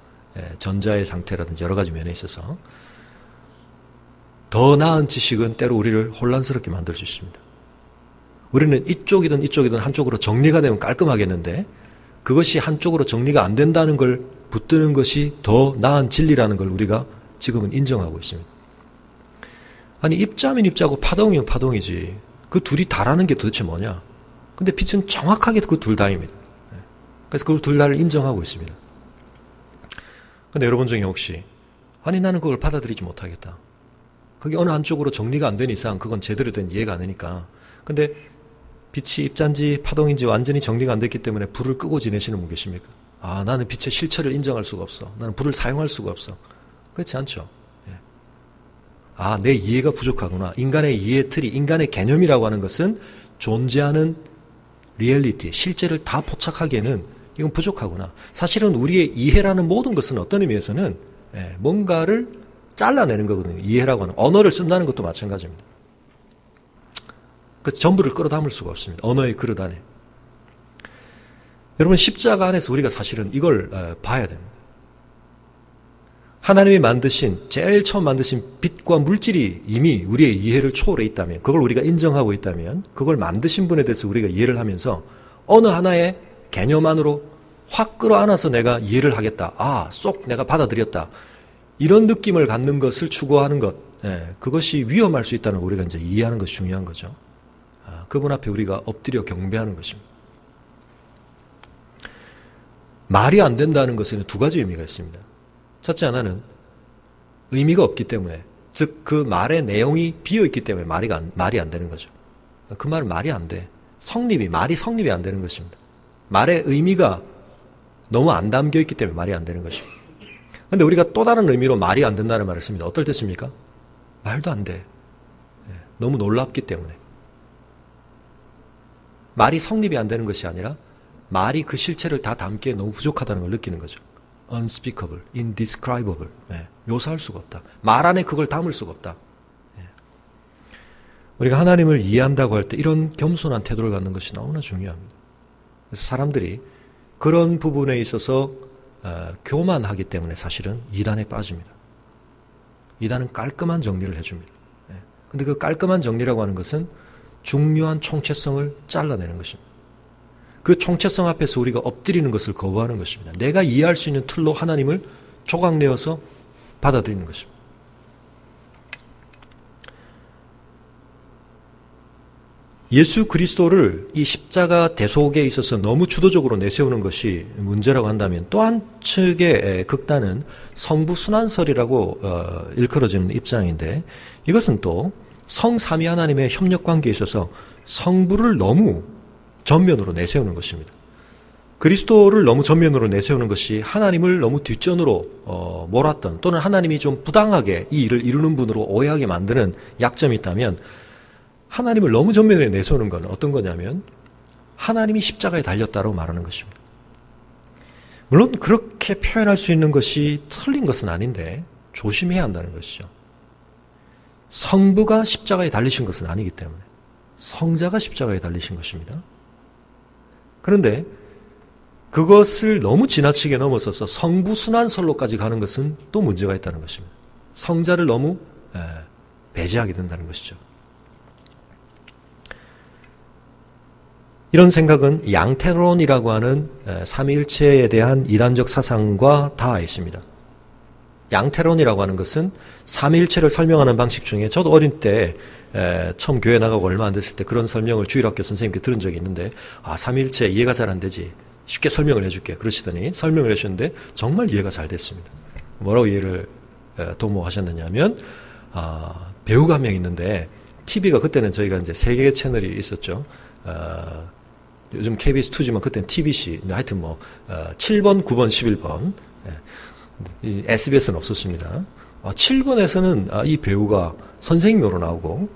전자의 상태라든지 여러 가지 면에 있어서 더 나은 지식은 때로 우리를 혼란스럽게 만들 수 있습니다. 우리는 이쪽이든 한쪽으로 정리가 되면 깔끔하겠는데 그것이 한쪽으로 정리가 안 된다는 걸 붙드는 것이 더 나은 진리라는 걸 우리가 지금은 인정하고 있습니다. 아니 입자면 입자고 파동이면 파동이지 그 둘이 다라는 게 도대체 뭐냐? 근데 빛은 정확하게 그 둘 다입니다. 그래서 그걸 둘 다를 인정하고 있습니다. 근데 여러분 중에 혹시 아니 나는 그걸 받아들이지 못하겠다. 그게 어느 한쪽으로 정리가 안 된 이상 그건 제대로 된 이해가 안 되니까. 근데 빛이 입자인지 파동인지 완전히 정리가 안 됐기 때문에 불을 끄고 지내시는 분 계십니까? 아, 나는 빛의 실체를 인정할 수가 없어. 나는 불을 사용할 수가 없어. 그렇지 않죠. 예. 아, 내 이해가 부족하구나. 인간의 이해 틀이, 인간의 개념이라고 하는 것은 존재하는 리얼리티, 실제를 다 포착하기에는 이건 부족하구나. 사실은 우리의 이해라는 모든 것은 어떤 의미에서는 뭔가를 잘라내는 거거든요. 이해라고 하는 언어를 쓴다는 것도 마찬가지입니다. 그래서 전부를 끌어담을 수가 없습니다. 언어의 그릇 안에. 여러분 십자가 안에서 우리가 사실은 이걸 봐야 됩니다. 하나님이 만드신 제일 처음 만드신 빛과 물질이 이미 우리의 이해를 초월해 있다면, 그걸 우리가 인정하고 있다면, 그걸 만드신 분에 대해서 우리가 이해를 하면서 어느 하나의 개념 안으로 확 끌어안아서 내가 이해를 하겠다. 아, 쏙 내가 받아들였다. 이런 느낌을 갖는 것을 추구하는 것, 그것이 위험할 수 있다는 걸 우리가 이제 이해하는 것이 중요한 거죠. 그분 앞에 우리가 엎드려 경배하는 것입니다. 말이 안 된다는 것에는 두 가지 의미가 있습니다. 첫째 하나는 의미가 없기 때문에, 즉 그 말의 내용이 비어있기 때문에 말이 안 되는 거죠. 그 말은 말이 안 돼. 말이 성립이 안 되는 것입니다. 말의 의미가 너무 안 담겨있기 때문에 말이 안 되는 것입니다. 그런데 우리가 또 다른 의미로 말이 안 된다는 말을 씁니다. 어떨 때 씁니까? 말도 안 돼. 너무 놀랍기 때문에. 말이 성립이 안 되는 것이 아니라 말이 그 실체를 다 담기에 너무 부족하다는 걸 느끼는 거죠. unspeakable, indescribable. 묘사할 수가 없다. 말 안에 그걸 담을 수가 없다. 우리가 하나님을 이해한다고 할 때 이런 겸손한 태도를 갖는 것이 너무나 중요합니다. 그래서 사람들이 그런 부분에 있어서 교만하기 때문에 사실은 이단에 빠집니다. 이단은 깔끔한 정리를 해줍니다. 근데 그 깔끔한 정리라고 하는 것은 중요한 총체성을 잘라내는 것입니다. 그 총체성 앞에서 우리가 엎드리는 것을 거부하는 것입니다. 내가 이해할 수 있는 틀로 하나님을 조각내어서 받아들이는 것입니다. 예수 그리스도를 이 십자가 대속에 있어서 너무 주도적으로 내세우는 것이 문제라고 한다면, 또 한 측의 극단은 성부순환설이라고 일컬어지는 입장인데, 이것은 또 성삼위 하나님의 협력관계에 있어서 성부를 너무 전면으로 내세우는 것입니다. 그리스도를 너무 전면으로 내세우는 것이 하나님을 너무 뒷전으로 몰았던, 또는 하나님이 좀 부당하게 이 일을 이루는 분으로 오해하게 만드는 약점이 있다면, 하나님을 너무 전면에 내세우는 건 어떤 거냐면 하나님이 십자가에 달렸다고 말하는 것입니다. 물론 그렇게 표현할 수 있는 것이 틀린 것은 아닌데 조심해야 한다는 것이죠. 성부가 십자가에 달리신 것은 아니기 때문에 성자가 십자가에 달리신 것입니다. 그런데 그것을 너무 지나치게 넘어서서 성부순환설로까지 가는 것은 또 문제가 있다는 것입니다. 성자를 너무 배제하게 된다는 것이죠. 이런 생각은 양태론이라고 하는 삼위일체에 대한 이단적 사상과 닿아 있습니다. 양태론이라고 하는 것은 삼위일체를 설명하는 방식 중에, 저도 어린 때 처음 교회 나가고 얼마 안 됐을 때 그런 설명을 주일학교 선생님께 들은 적이 있는데, 삼위일체 이해가 잘 안 되지, 쉽게 설명을 해줄게 그러시더니 설명을 해주셨는데 정말 이해가 잘 됐습니다. 뭐라고 이해를 도모하셨느냐 하면, 배우가 한 명 있는데 TV가, 그때는 저희가 이제 3개의 채널이 있었죠. 요즘 KBS2지만 그때는 TBC, 하여튼 7번, 9번, 11번. SBS는 없었습니다. 7번에서는 이 배우가 선생님으로 나오고,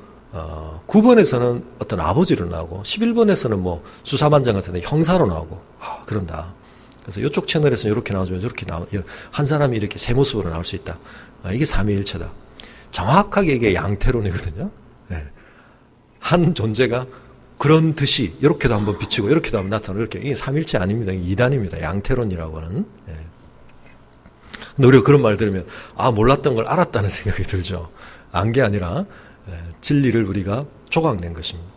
9번에서는 어떤 아버지로 나오고, 11번에서는 수사반장 같은 데 형사로 나오고, 그런다. 그래서 이쪽 채널에서는 이렇게 나오지만 저렇게 한 사람이 이렇게 세 모습으로 나올 수 있다. 이게 삼위일체다. 정확하게 이게 양태론이거든요. 한 존재가 그런 듯이 이렇게도 한번 비치고 이렇게도 한번 나타나고, 이렇게. 이게 삼일체 아닙니다. 이게 이단입니다. 양태론이라고 하는. 근데 우리가 그런 말 들으면 몰랐던 걸 알았다는 생각이 들죠. 안 게 아니라 진리를 우리가 조각낸 것입니다.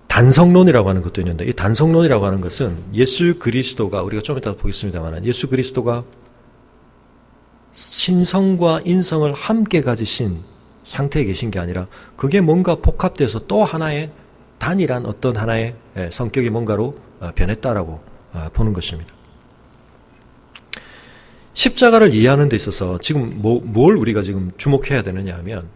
단성론이라고 하는 것도 있는데, 이 단성론이라고 하는 것은 예수 그리스도가, 우리가 좀 이따 보겠습니다만, 예수 그리스도가 신성과 인성을 함께 가지신 상태에 계신 게 아니라 그게 뭔가 복합돼서 또 하나의 단일한 어떤 하나의 성격의 뭔가로 변했다라고 보는 것입니다. 십자가를 이해하는 데 있어서 지금 뭘 우리가 지금 주목해야 되느냐 하면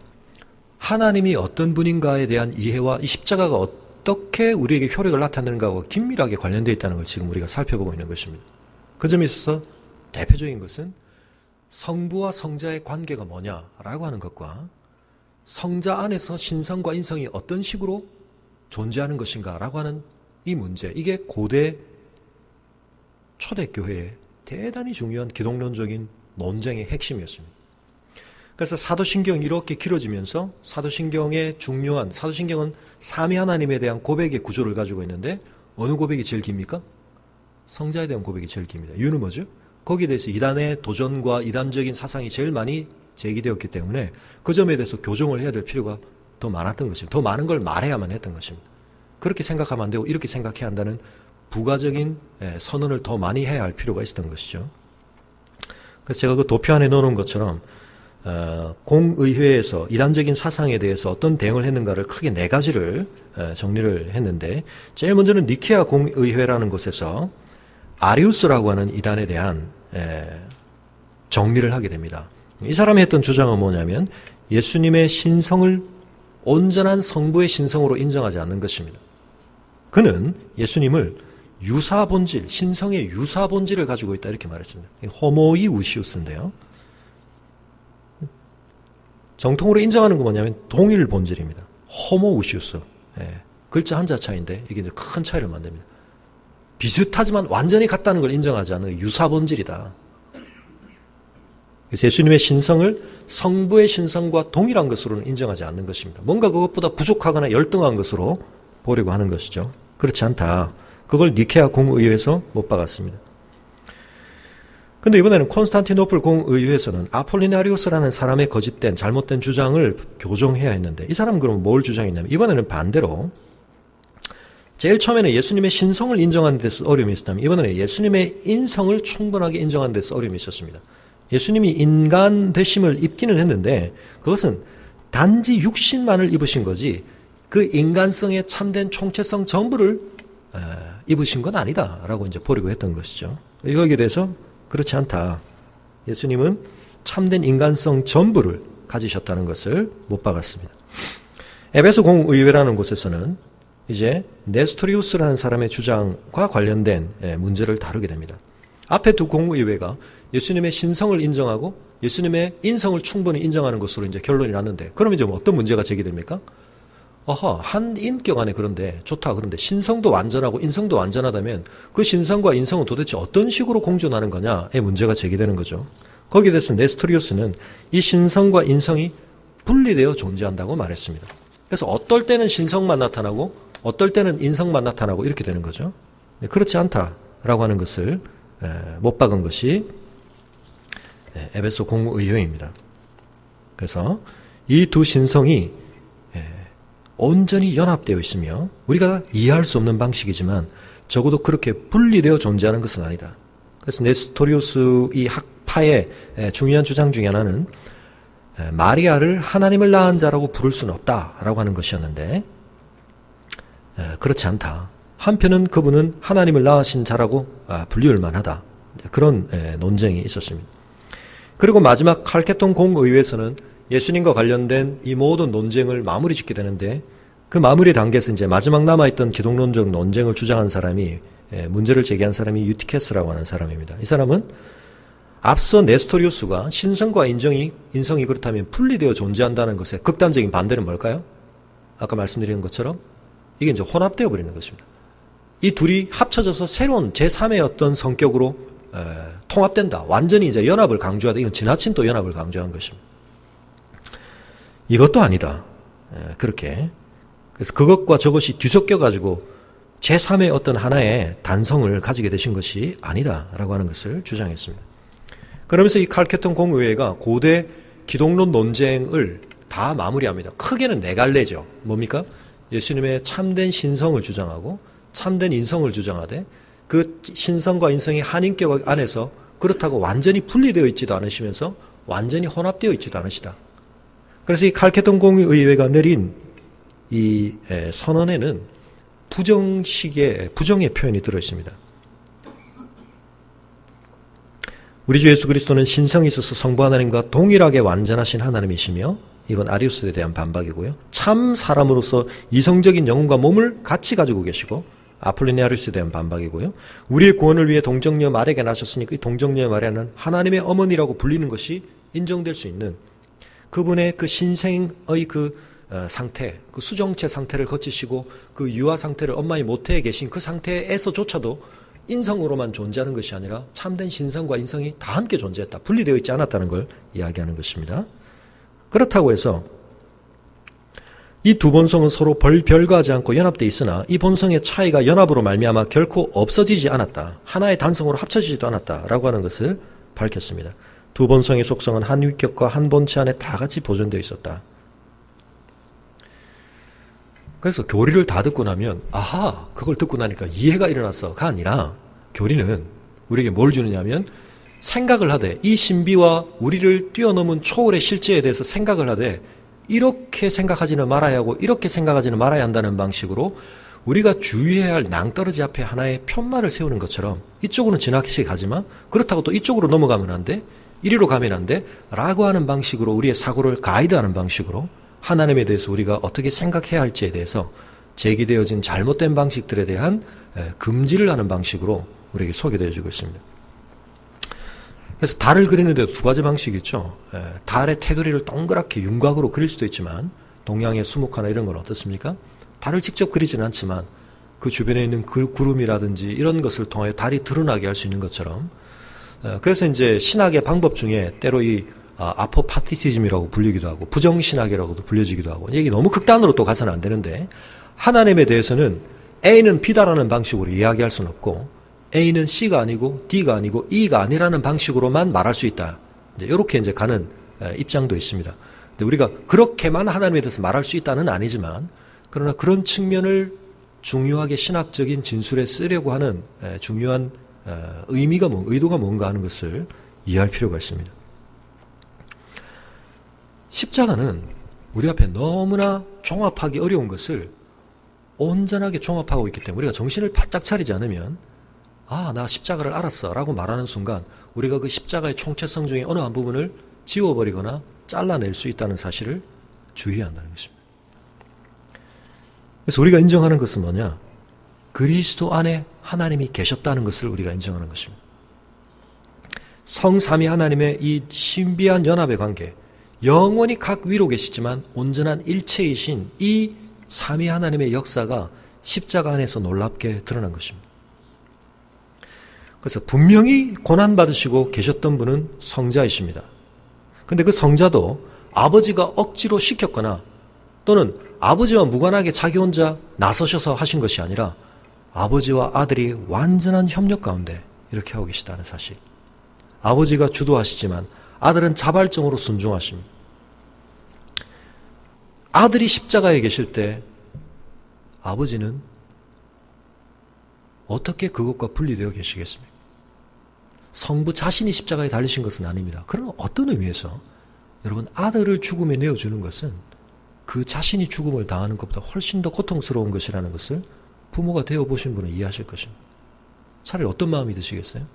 하나님이 어떤 분인가에 대한 이해와 이 십자가가 어떻게 우리에게 효력을 나타내는가와 긴밀하게 관련되어 있다는 걸 지금 우리가 살펴보고 있는 것입니다. 그 점에 있어서 대표적인 것은 성부와 성자의 관계가 뭐냐라고 하는 것과 성자 안에서 신성과 인성이 어떤 식으로 존재하는 것인가라고 하는 이 문제, 이게 고대 초대교회의 대단히 중요한 기독론적인 논쟁의 핵심이었습니다. 그래서 사도신경이 이렇게 길어지면서 사도신경은 삼위 하나님에 대한 고백의 구조를 가지고 있는데 어느 고백이 제일 깁니까? 성자에 대한 고백이 제일 깁니다. 이유는 뭐죠? 거기에 대해서 이단의 도전과 이단적인 사상이 제일 많이 제기되었기 때문에 그 점에 대해서 교정을 해야 될 필요가 더 많았던 것입니다. 더 많은 걸 말해야만 했던 것입니다. 그렇게 생각하면 안 되고 이렇게 생각해야 한다는 부가적인 선언을 더 많이 해야 할 필요가 있었던 것이죠. 그래서 제가 그 도표 안에 넣어놓은 것처럼 공의회에서 이단적인 사상에 대해서 어떤 대응을 했는가를 크게 4가지를 정리를 했는데 제일 먼저는 니케아 공의회라는 곳에서 아리우스라고 하는 이단에 대한 정리를 하게 됩니다. 이 사람이 했던 주장은 뭐냐면 예수님의 신성을 온전한 성부의 신성으로 인정하지 않는 것입니다. 그는 예수님을 유사본질, 신성의 유사본질을 가지고 있다 이렇게 말했습니다. 호모이우시우스인데요. 정통으로 인정하는 건 뭐냐면 동일 본질입니다. 호모우시우스. 글자 한자 차이인데 이게 이제 큰 차이를 만듭니다. 비슷하지만 완전히 같다는 걸 인정하지 않는 유사본질이다. 그래서 예수님의 신성을 성부의 신성과 동일한 것으로는 인정하지 않는 것입니다. 뭔가 그것보다 부족하거나 열등한 것으로 보려고 하는 것이죠. 그렇지 않다. 그걸 니케아 공의회에서 못 박았습니다. 근데 이번에는 콘스탄티노플 공의회에서는 아폴리나리우스라는 사람의 거짓된 잘못된 주장을 교정해야 했는데 이 사람은 그럼 뭘 주장했냐면 이번에는 반대로 제일 처음에는 예수님의 신성을 인정하는 데서 어려움이 있었다면 이번에는 예수님의 인성을 충분하게 인정하는 데서 어려움이 있었습니다. 예수님이 인간 되심을 입기는 했는데 그것은 단지 육신만을 입으신 거지 그 인간성의 참된 총체성 전부를 입으신 건 아니다라고 이제 보려고 했던 것이죠. 여기에 대해서 그렇지 않다. 예수님은 참된 인간성 전부를 가지셨다는 것을 못 박았습니다. 에베소 공의회라는 곳에서는 이제 네스토리우스라는 사람의 주장과 관련된 문제를 다루게 됩니다. 앞에 두 공의회가 예수님의 신성을 인정하고 예수님의 인성을 충분히 인정하는 것으로 이제 결론이 났는데 그럼 이제 어떤 문제가 제기됩니까? 한 인격 안에 그런데 좋다. 그런데 신성도 완전하고 인성도 완전하다면 그 신성과 인성은 도대체 어떤 식으로 공존하는 거냐의 문제가 제기되는 거죠. 거기에 대해서 네스토리우스는 이 신성과 인성이 분리되어 존재한다고 말했습니다. 그래서 어떨 때는 신성만 나타나고 어떨 때는 인성만 나타나고 이렇게 되는 거죠. 그렇지 않다라고 하는 것을 못 박은 것이 에베소 공의회입니다. 그래서 이 두 신성이 온전히 연합되어 있으며 우리가 이해할 수 없는 방식이지만 적어도 그렇게 분리되어 존재하는 것은 아니다. 그래서 네스토리우스 이 학파의 중요한 주장 중에 하나는 마리아를 하나님을 낳은 자라고 부를 수는 없다라고 하는 것이었는데 그렇지 않다. 한편은 그분은 하나님을 낳으신 자라고 분류할 만하다. 그런 논쟁이 있었습니다. 그리고 마지막 칼케톤 공의회에서는 예수님과 관련된 이 모든 논쟁을 마무리 짓게 되는데 그 마무리 단계에서 이제 마지막 남아있던 기독론적 논쟁을 주장한 사람이 문제를 제기한 사람이 유티케스라고 하는 사람입니다. 이 사람은 앞서 네스토리우스가 신성과 인성이 그렇다면 분리되어 존재한다는 것의 극단적인 반대는 뭘까요? 아까 말씀드린 것처럼 이게 이제 혼합되어 버리는 것입니다. 이 둘이 합쳐져서 새로운 제3의 어떤 성격으로 통합된다. 완전히 이제 연합을 강조하다. 이건 지나친 또 연합을 강조한 것입니다. 이것도 아니다. 그렇게. 그래서 그것과 저것이 뒤섞여가지고 제3의 어떤 하나의 단성을 가지게 되신 것이 아니다라고 하는 것을 주장했습니다. 그러면서 이 칼케톤 공의회가 고대 기독론 논쟁을 다 마무리합니다. 크게는 4갈래죠. 뭡니까? 예수님의 참된 신성을 주장하고 참된 인성을 주장하되 그 신성과 인성이 한 인격 안에서 그렇다고 완전히 분리되어 있지도 않으시면서 완전히 혼합되어 있지도 않으시다. 그래서 이 칼케톤 공의회가 내린 이 선언에는 부정의 표현이 들어있습니다. 우리 주 예수 그리스도는 신성이 있어서 성부 하나님과 동일하게 완전하신 하나님이시며, 이건 아리우스에 대한 반박이고요. 참 사람으로서 이성적인 영혼과 몸을 같이 가지고 계시고, 아폴리네아리우스에 대한 반박이고요. 우리의 구원을 위해 동정녀 마리아에게 나셨으니까 이 동정녀 마리아는 하나님의 어머니라고 불리는 것이 인정될 수 있는 그분의 그 신생의 그 상태, 그 수정체 상태를 거치시고 그 유아 상태를 엄마의 모태에 계신 그 상태에서조차도 인성으로만 존재하는 것이 아니라 참된 신성과 인성이 다 함께 존재했다. 분리되어 있지 않았다는 걸 이야기하는 것입니다. 그렇다고 해서 이 두 본성은 서로 별거하지 않고 연합되어 있으나 이 본성의 차이가 연합으로 말미암아 결코 없어지지 않았다. 하나의 단성으로 합쳐지지도 않았다라고 하는 것을 밝혔습니다. 두 본성의 속성은 한 위격과 한 본체 안에 다 같이 보존되어 있었다. 그래서 교리를 다 듣고 나면 아하, 그걸 듣고 나니까 이해가 일어났어가 아니라, 교리는 우리에게 뭘 주느냐면 생각을 하되, 이 신비와 우리를 뛰어넘은 초월의 실제에 대해서 생각을 하되, 이렇게 생각하지는 말아야 하고 이렇게 생각하지는 말아야 한다는 방식으로 우리가 주의해야 할 낭떠러지 앞에 하나의 편말을 세우는 것처럼, 이쪽으로는 지나치게 가지만 그렇다고 또 이쪽으로 넘어가면 안 돼, 이리로 가면 안 돼 라고 하는 방식으로 우리의 사고를 가이드하는 방식으로 하나님에 대해서 우리가 어떻게 생각해야 할지에 대해서 제기되어진 잘못된 방식들에 대한 금지를 하는 방식으로 우리에게 소개되어 주고 있습니다. 그래서 달을 그리는데도 두 가지 방식이 있죠. 달의 테두리를 동그랗게 윤곽으로 그릴 수도 있지만, 동양의 수묵화나 이런 건 어떻습니까? 달을 직접 그리지는 않지만 그 주변에 있는 구름이라든지 이런 것을 통하여 달이 드러나게 할 수 있는 것처럼, 그래서 이제 신학의 방법 중에 때로 이 아포파티시즘이라고 불리기도 하고 부정신학이라고도 불려지기도 하고, 얘기 너무 극단으로 또 가서는 안 되는데, 하나님에 대해서는 A는 B다라는 방식으로 이야기할 수는 없고 A는 C가 아니고 D가 아니고 E가 아니라는 방식으로만 말할 수 있다. 이제 이렇게 이제 가는 입장도 있습니다. 근데 우리가 그렇게만 하나님에 대해서 말할 수 있다는 아니지만, 그러나 그런 측면을 중요하게 신학적인 진술에 쓰려고 하는 중요한 의도가 뭔가 하는 것을 이해할 필요가 있습니다. 십자가는 우리 앞에 너무나 종합하기 어려운 것을 온전하게 종합하고 있기 때문에 우리가 정신을 바짝 차리지 않으면, 아, 나 십자가를 알았어 라고 말하는 순간 우리가 그 십자가의 총체성 중에 어느 한 부분을 지워버리거나 잘라낼 수 있다는 사실을 주의해야 한다는 것입니다. 그래서 우리가 인정하는 것은 뭐냐? 그리스도 안에 하나님이 계셨다는 것을 우리가 인정하는 것입니다. 성삼위 하나님의 이 신비한 연합의 관계, 영원히 각 위로 계시지만 온전한 일체이신 이 삼위 하나님의 역사가 십자가 안에서 놀랍게 드러난 것입니다. 그래서 분명히 고난받으시고 계셨던 분은 성자이십니다. 그런데 그 성자도 아버지가 억지로 시켰거나 또는 아버지와 무관하게 자기 혼자 나서셔서 하신 것이 아니라 아버지와 아들이 완전한 협력 가운데 이렇게 하고 계시다는 사실. 아버지가 주도하시지만 아들은 자발적으로 순종하십니다. 아들이 십자가에 계실 때 아버지는 어떻게 그것과 분리되어 계시겠습니까? 성부 자신이 십자가에 달리신 것은 아닙니다. 그러나 어떤 의미에서 여러분, 아들을 죽음에 내어주는 것은 그 자신이 죽음을 당하는 것보다 훨씬 더 고통스러운 것이라는 것을 부모가 되어보신 분은 이해하실 것입니다. 차라리 어떤 마음이 드시겠어요?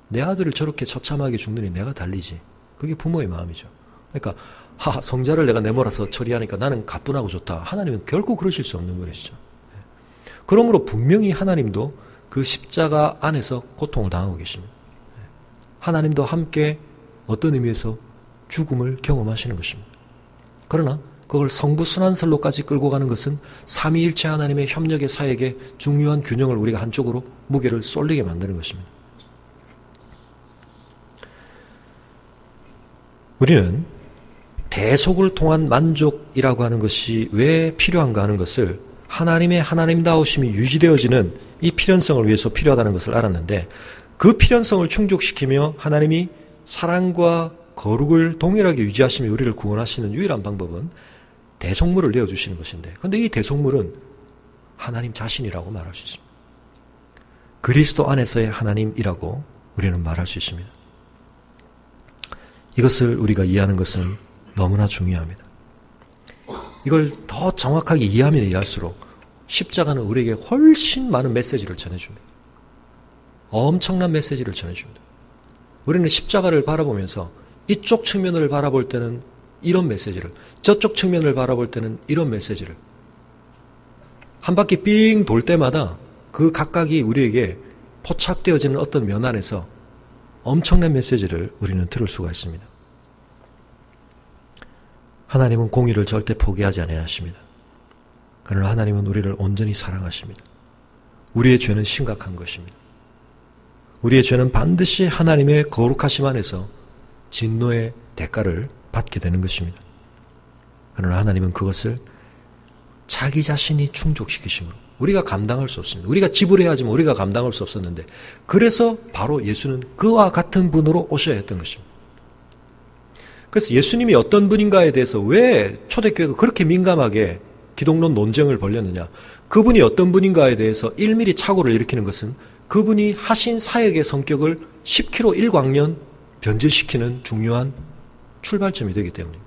내 아들을 저렇게 처참하게 죽느니 내가 달리지. 그게 부모의 마음이죠. 그러니까 성자를 내가 내몰아서 처리하니까 나는 가뿐하고 좋다. 하나님은 결코 그러실 수 없는 분이시죠. 그러므로 분명히 하나님도 그 십자가 안에서 고통을 당하고 계십니다. 하나님도 함께 어떤 의미에서 죽음을 경험하시는 것입니다. 그러나 그걸 성부순환설로까지 끌고 가는 것은 삼위일체 하나님의 협력의 사역에 중요한 균형을 우리가 한쪽으로 무게를 쏠리게 만드는 것입니다. 우리는 대속을 통한 만족이라고 하는 것이 왜 필요한가 하는 것을 하나님의 하나님다우심이 유지되어지는 이 필연성을 위해서 필요하다는 것을 알았는데, 그 필연성을 충족시키며 하나님이 사랑과 거룩을 동일하게 유지하시며 우리를 구원하시는 유일한 방법은 대속물을 내어주시는 것인데, 그런데 이 대속물은 하나님 자신이라고 말할 수 있습니다. 그리스도 안에서의 하나님이라고 우리는 말할 수 있습니다. 이것을 우리가 이해하는 것은 너무나 중요합니다. 이걸 더 정확하게 이해하면 이해할수록 십자가는 우리에게 훨씬 많은 메시지를 전해줍니다. 엄청난 메시지를 전해줍니다. 우리는 십자가를 바라보면서 이쪽 측면을 바라볼 때는 이런 메시지를, 저쪽 측면을 바라볼 때는 이런 메시지를, 한 바퀴 삥 돌 때마다 그 각각이 우리에게 포착되어지는 어떤 면 안에서 엄청난 메시지를 우리는 들을 수가 있습니다. 하나님은 공의를 절대 포기하지 아니하십니다. 그러나 하나님은 우리를 온전히 사랑하십니다. 우리의 죄는 심각한 것입니다. 우리의 죄는 반드시 하나님의 거룩하심 안에서 진노의 대가를 받게 되는 것입니다. 그러나 하나님은 그것을 자기 자신이 충족시키심으로 우리가 감당할 수 없습니다. 우리가 지불해야 하지만 우리가 감당할 수 없었는데, 그래서 바로 예수는 그와 같은 분으로 오셔야 했던 것입니다. 그래서 예수님이 어떤 분인가에 대해서 왜 초대교회가 그렇게 민감하게 기독론 논쟁을 벌였느냐. 그분이 어떤 분인가에 대해서 일밀히 착오를 일으키는 것은 그분이 하신 사역의 성격을 10km 1광년 변질시키는 중요한 출발점이 되기 때문입니다.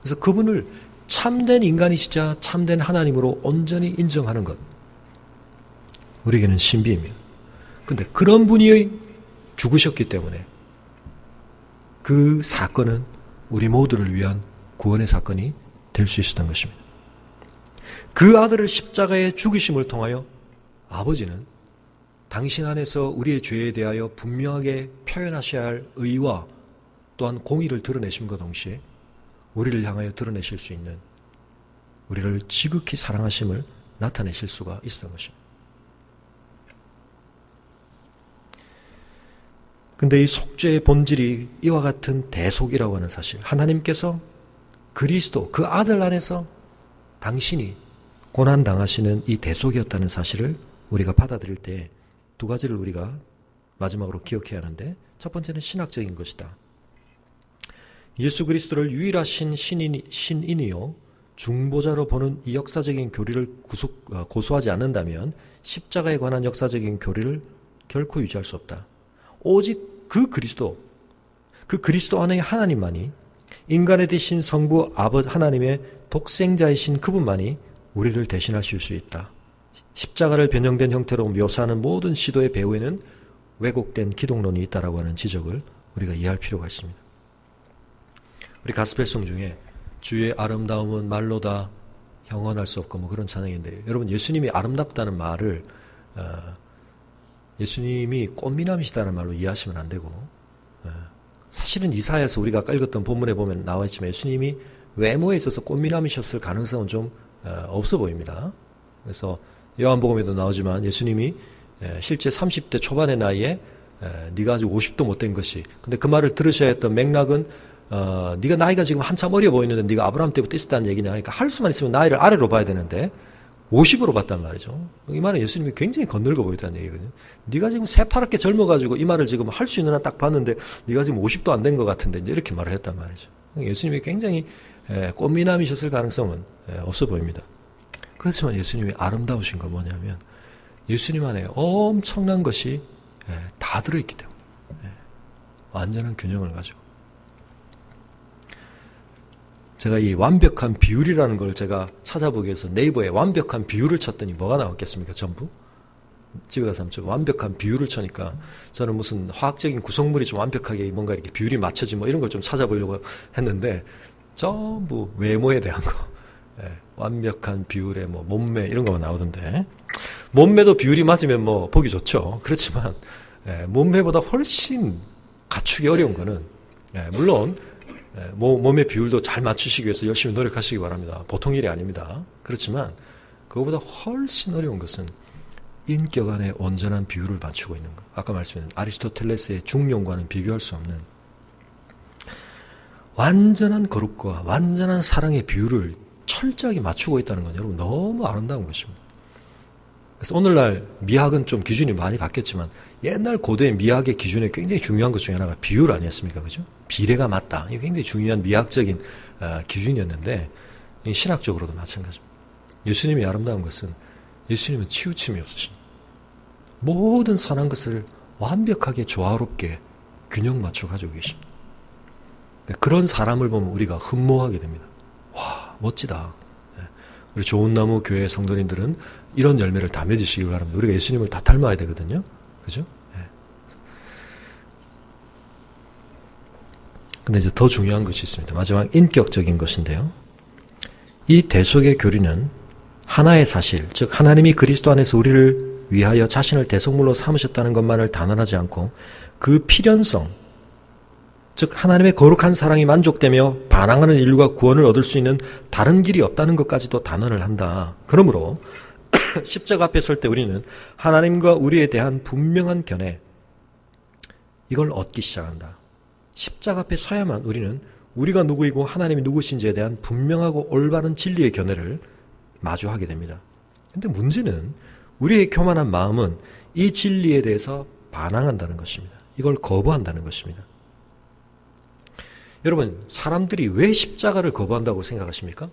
그래서 그분을 참된 인간이시자 참된 하나님으로 온전히 인정하는 것, 우리에게는 신비입니다. 그런데 그런 분이 죽으셨기 때문에 그 사건은 우리 모두를 위한 구원의 사건이 될 수 있었던 것입니다. 그 아들을 십자가에 죽이심을 통하여 아버지는 당신 안에서 우리의 죄에 대하여 분명하게 표현하셔야 할 의와 또한 공의를 드러내심과 동시에 우리를 향하여 드러내실 수 있는, 우리를 지극히 사랑하심을 나타내실 수가 있었던 것입니다. 근데 이 속죄의 본질이 이와 같은 대속이라고 하는 사실, 하나님께서 그리스도, 그 아들 안에서 당신이 고난당하시는 이 대속이었다는 사실을 우리가 받아들일 때 두 가지를 우리가 마지막으로 기억해야 하는데, 첫 번째는 신학적인 것이다. 예수 그리스도를 유일하신 신인이요 중보자로 보는 이 역사적인 교리를 고수하지 않는다면 십자가에 관한 역사적인 교리를 결코 유지할 수 없다. 오직 그 그리스도 안의 하나님만이, 인간의 대신 성부 아버지 하나님의 독생자이신 그분만이 우리를 대신하실 수 있다. 십자가를 변형된 형태로 묘사하는 모든 시도의 배후에는 왜곡된 기독론이 있다라고 하는 지적을 우리가 이해할 필요가 있습니다. 우리 가스펠송 중에 주의 아름다움은 말로다 형언할 수 없고 뭐 그런 찬양인데, 여러분 예수님이 아름답다는 말을 예수님이 꽃미남이시다는 말로 이해하시면 안 되고, 사실은 이사야에서 우리가 아까 읽었던 본문에 보면 나와 있지만 예수님이 외모에 있어서 꽃미남이셨을 가능성은 좀 없어 보입니다. 그래서 요한복음에도 나오지만 예수님이 실제 30대 초반의 나이에 네가 아직 50도 못 된 것이, 근데 그 말을 들으셔야 했던 맥락은 네가 나이가 지금 한참 어려 보이는데 네가 아브라함 때부터 있었다는 얘기냐. 그러니까 할 수만 있으면 나이를 아래로 봐야 되는데 50으로 봤단 말이죠. 이 말은 예수님이 굉장히 건늙어 보였다는 얘기거든요. 네가 지금 새파랗게 젊어가지고 이 말을 지금 할 수 있는 한 딱 봤는데 네가 지금 50도 안 된 것 같은데 이제 이렇게 말을 했단 말이죠. 예수님이 굉장히 꽃미남이셨을 가능성은 없어 보입니다. 그렇지만 예수님이 아름다우신 건 뭐냐면 예수님 안에 엄청난 것이 다 들어있기 때문에 완전한 균형을 가지고, 제가 이 완벽한 비율이라는 걸 제가 찾아보기 위해서 네이버에 완벽한 비율을 쳤더니 뭐가 나왔겠습니까? 전부? 집에 가서 한번 완벽한 비율을 쳐니까 저는 무슨 화학적인 구성물이 좀 완벽하게 뭔가 이렇게 비율이 맞춰진 뭐 이런 걸 좀 찾아보려고 했는데 전부 외모에 대한 거, 완벽한 비율의 뭐 몸매 이런 거가 나오던데, 몸매도 비율이 맞으면 뭐 보기 좋죠. 그렇지만 몸매보다 훨씬 갖추기 어려운 거는, 물론 몸의 비율도 잘 맞추시기 위해서 열심히 노력하시기 바랍니다. 보통 일이 아닙니다. 그렇지만 그거보다 훨씬 어려운 것은 인격 안에 온전한 비율을 맞추고 있는 것. 아까 말씀드린 아리스토텔레스의 중용과는 비교할 수 없는 완전한 거룩과 완전한 사랑의 비율을 철저하게 맞추고 있다는 건 여러분 너무 아름다운 것입니다. 그래서 오늘날 미학은 좀 기준이 많이 바뀌었지만 옛날 고대의 미학의 기준에 굉장히 중요한 것 중에 하나가 비율 아니었습니까? 그죠? 비례가 맞다. 이게 굉장히 중요한 미학적인 기준이었는데 신학적으로도 마찬가지입니다. 예수님이 아름다운 것은 예수님은 치우침이 없으십니다. 모든 선한 것을 완벽하게 조화롭게 균형 맞춰 가지고 계십니다. 그런 사람을 보면 우리가 흠모하게 됩니다. 와, 멋지다. 우리 좋은 나무 교회 성도님들은 이런 열매를 다 맺으시길 바랍니다. 우리가 예수님을 다 닮아야 되거든요. 그죠? 예. 근데 이제 더 중요한 것이 있습니다. 마지막 인격적인 것인데요. 이 대속의 교리는 하나의 사실, 즉 하나님이 그리스도 안에서 우리를 위하여 자신을 대속물로 삼으셨다는 것만을 단언하지 않고 그 필연성, 즉 하나님의 거룩한 사랑이 만족되며 반항하는 인류가 구원을 얻을 수 있는 다른 길이 없다는 것까지도 단언을 한다. 그러므로 십자가 앞에 설 때 우리는 하나님과 우리에 대한 분명한 견해, 이걸 얻기 시작한다. 십자가 앞에 서야만 우리는 우리가 누구이고 하나님이 누구신지에 대한 분명하고 올바른 진리의 견해를 마주하게 됩니다. 그런데 문제는 우리의 교만한 마음은 이 진리에 대해서 반항한다는 것입니다. 이걸 거부한다는 것입니다. 여러분, 사람들이 왜 십자가를 거부한다고 생각하십니까?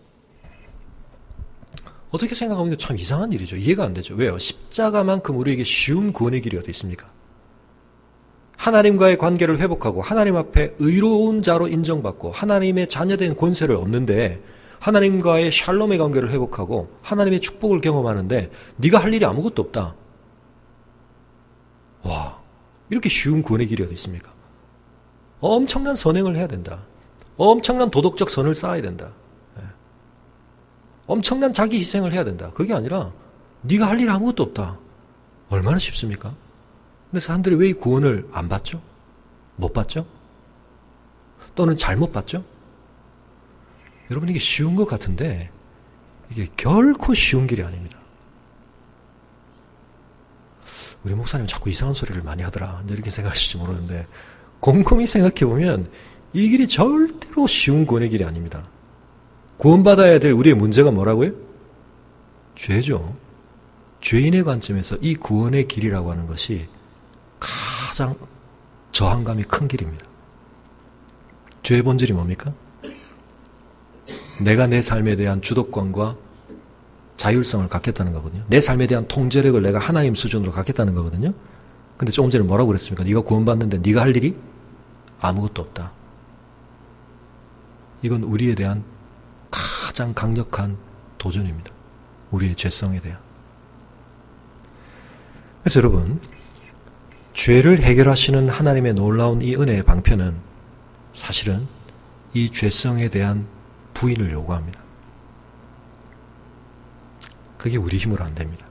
어떻게 생각하면 참 이상한 일이죠. 이해가 안 되죠. 왜요? 십자가만큼 우리에게 쉬운 구원의 길이 어디 있습니까? 하나님과의 관계를 회복하고 하나님 앞에 의로운 자로 인정받고 하나님의 자녀된 권세를 얻는데, 하나님과의 샬롬의 관계를 회복하고 하나님의 축복을 경험하는데 네가 할 일이 아무것도 없다. 와, 이렇게 쉬운 구원의 길이 어디 있습니까? 엄청난 선행을 해야 된다. 엄청난 도덕적 선을 쌓아야 된다. 엄청난 자기 희생을 해야 된다. 그게 아니라 네가 할 일이 아무것도 없다. 얼마나 쉽습니까? 근데 사람들이 왜 이 구원을 안 받죠? 못 받죠? 또는 잘못 받죠? 여러분, 이게 쉬운 것 같은데 이게 결코 쉬운 길이 아닙니다. 우리 목사님 자꾸 이상한 소리를 많이 하더라, 이렇게 생각하실지 모르는데 곰곰이 생각해보면 이 길이 절대로 쉬운 구원의 길이 아닙니다. 구원받아야 될 우리의 문제가 뭐라고요? 죄죠. 죄인의 관점에서 이 구원의 길이라고 하는 것이 가장 저항감이 큰 길입니다. 죄의 본질이 뭡니까? 내가 내 삶에 대한 주도권과 자율성을 갖겠다는 거거든요. 내 삶에 대한 통제력을 내가 하나님 수준으로 갖겠다는 거거든요. 근데 조금 전에 뭐라고 그랬습니까? 네가 구원받는데 네가 할 일이 아무것도 없다. 이건 우리에 대한 가장 강력한 도전입니다. 우리의 죄성에 대한. 그래서 여러분, 죄를 해결하시는 하나님의 놀라운 이 은혜의 방편은 사실은 이 죄성에 대한 부인을 요구합니다. 그게 우리 힘으로 안 됩니다.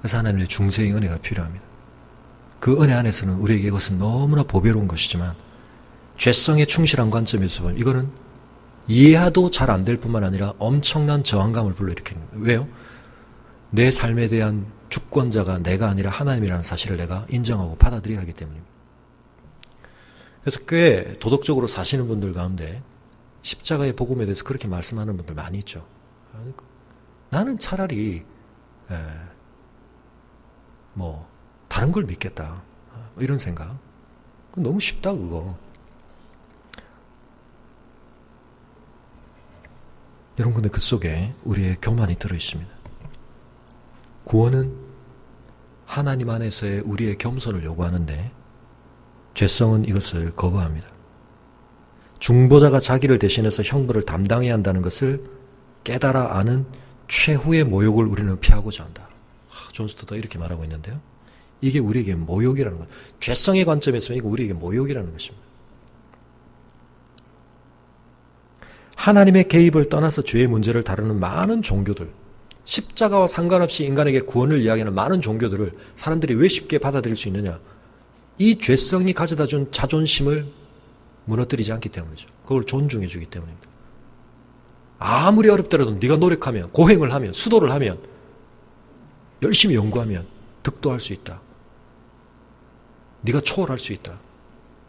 그래서 하나님의 중생의 은혜가 필요합니다. 그 은혜 안에서는 우리에게 이것은 너무나 보배로운 것이지만 죄성에 충실한 관점에서 보면 이거는 이해도 잘 안 될 뿐만 아니라 엄청난 저항감을 불러일으키는 거예요. 왜요? 내 삶에 대한 주권자가 내가 아니라 하나님이라는 사실을 내가 인정하고 받아들여야 하기 때문입니다. 그래서 꽤 도덕적으로 사시는 분들 가운데 십자가의 복음에 대해서 그렇게 말씀하는 분들 많이 있죠. 나는 차라리 다른 걸 믿겠다, 이런 생각. 너무 쉽다 그거. 여러분, 근데 그 속에 우리의 교만이 들어있습니다. 구원은 하나님 안에서의 우리의 겸손을 요구하는데 죄성은 이것을 거부합니다. 중보자가 자기를 대신해서 형벌을 담당해야 한다는 것을 깨달아 아는 최후의 모욕을 우리는 피하고자 한다. 존 스토어가 이렇게 말하고 있는데요. 이게 우리에게 모욕이라는 것. 죄성의 관점에서 이거 우리에게 모욕이라는 것입니다. 하나님의 개입을 떠나서 죄의 문제를 다루는 많은 종교들, 십자가와 상관없이 인간에게 구원을 이야기하는 많은 종교들을 사람들이 왜 쉽게 받아들일 수 있느냐? 이 죄성이 가져다 준 자존심을 무너뜨리지 않기 때문이죠. 그걸 존중해 주기 때문입니다. 아무리 어렵더라도 네가 노력하면, 고행을 하면, 수도를 하면, 열심히 연구하면 득도할 수 있다. 네가 초월할 수 있다.